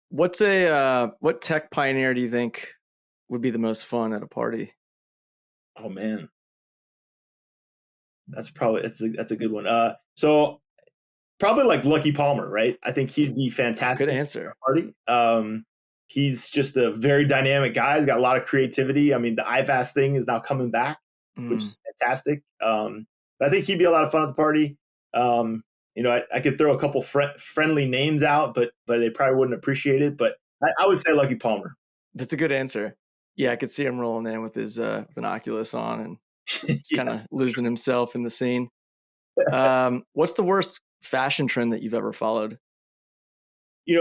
What tech pioneer do you think would be the most fun at a party? Oh man, that's a good one. So probably like Lucky Palmer, right? I think he'd be fantastic Good at answer. a party. He's just a very dynamic guy. He's got a lot of creativity. I mean, the IFAS thing is now coming back, which is fantastic. But I think he'd be a lot of fun at the party. I could throw a couple friendly names out, but they probably wouldn't appreciate it. But I would say Lucky Palmer. That's a good answer. Yeah, I could see him rolling in with his with an Oculus on and Yeah. kind of losing himself in the scene. What's the worst fashion trend that you've ever followed?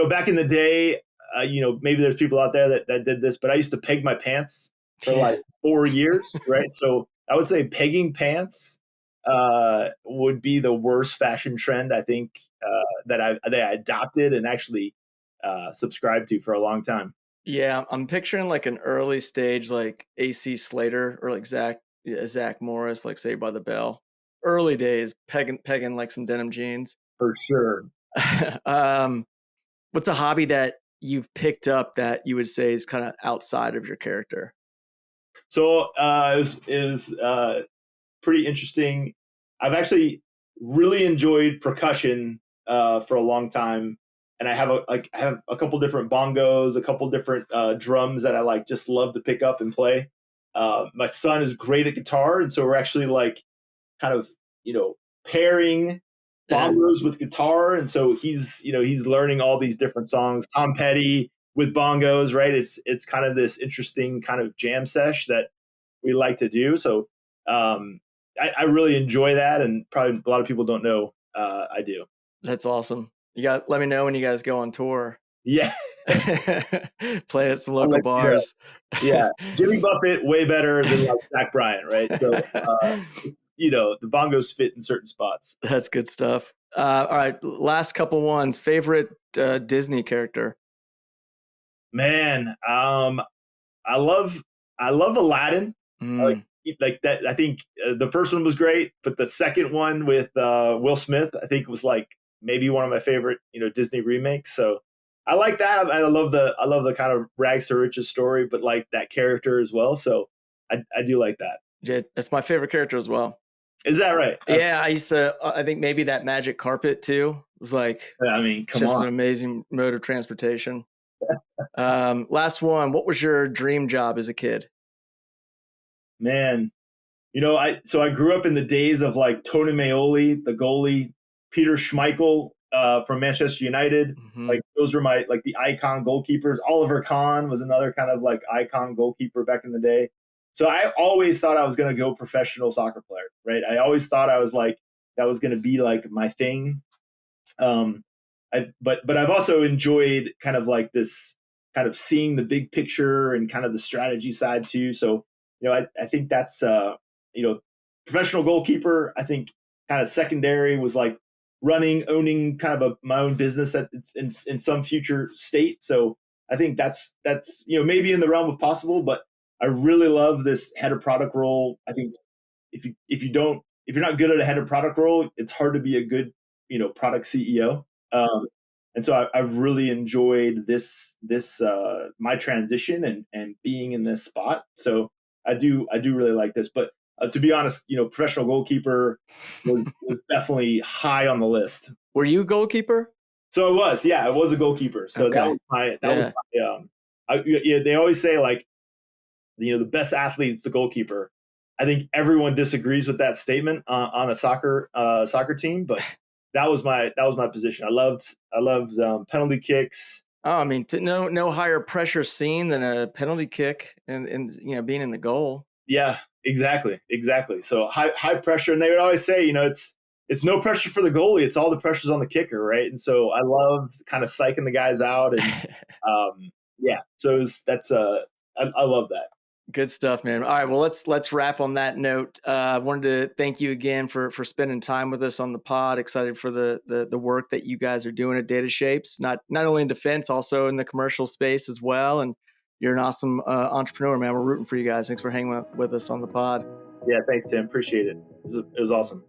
Back in the day, maybe there's people out there that did this, but I used to peg my pants for like 4 years, right? So I would say pegging pants would be the worst fashion trend I think that I adopted and actually subscribed to for a long time. Yeah, I'm picturing like an early stage like AC Slater or like Zach Morris, like Saved by the Bell. Early days, pegging like some denim jeans. For sure. um, what's a hobby that you've picked up that you would say is kind of outside of your character? So it was pretty interesting. I've actually really enjoyed percussion for a long time, and I have a couple different bongos, a couple different drums that I like just love to pick up and play. My son is great at guitar, and so we're actually like kind of pairing Yeah. bongos with guitar, and so he's learning all these different songs. Tom Petty with bongos, right? It's kind of this interesting kind of jam sesh that we like to do. So I really enjoy that, and probably a lot of people don't know I do. That's awesome. Let me know when you guys go on tour. Yeah, Play at some I'll local let you know. bars. Yeah, Jimmy Buffett way better than like Zach Bryan, right? So the bongos fit in certain spots. That's good stuff. All right, last couple ones. Favorite Disney character? Man, I love Aladdin. Mm, Like that. I think the first one was great, but the second one with Will Smith, I think was like maybe one of my favorite Disney remakes. So I like that. I love the kind of rags to riches story, but like that character as well. So I do like that. yeah, that's my favorite character as well. Is that right? Yeah, I used to. I think maybe that magic carpet too was like I mean, come just on, an amazing mode of transportation. Last one. What was your dream job as a kid? man. I grew up in the days of like Tony Meoli, the goalie, Peter Schmeichel from Manchester United. Mm-hmm. Like those were my like the icon goalkeepers. Oliver Kahn was another kind of like icon goalkeeper back in the day. So I always thought I was going to go professional soccer player, right? I always thought I was like that was going to be like my thing. Um, but I've also enjoyed kind of like this kind of seeing the big picture and kind of the strategy side too. So I think that's professional goalkeeper. I think kind of secondary was like owning kind of my own business that it's in some future state. So I think that's maybe in the realm of possible, but I really love this head of product role. I think if you're not good at a head of product role, it's hard to be a good product CEO. And so I've really enjoyed this my transition and being in this spot. So I do really like this. But to be honest, professional goalkeeper was definitely high on the list. Were you a goalkeeper? So I was a goalkeeper. So okay. was my they always say, like, the best athlete is the goalkeeper. I think everyone disagrees with that statement on a soccer team, but that was my position. I loved penalty kicks. Oh, I mean, no higher pressure scene than a penalty kick, and being in the goal. Yeah, exactly. So high pressure, and they would always say, it's no pressure for the goalie; it's all the pressures on the kicker, right? And so I loved kind of psyching the guys out, and yeah. So I love that. Good stuff, man. All right, well, let's wrap on that note. I wanted to thank you again for spending time with us on the pod. Excited for the work that you guys are doing at DataShapes, not only in defense, also in the commercial space as well. And you're an awesome entrepreneur, man. We're rooting for you guys. Thanks for hanging with us on the pod. Yeah, thanks, Tim. Appreciate it. It was awesome.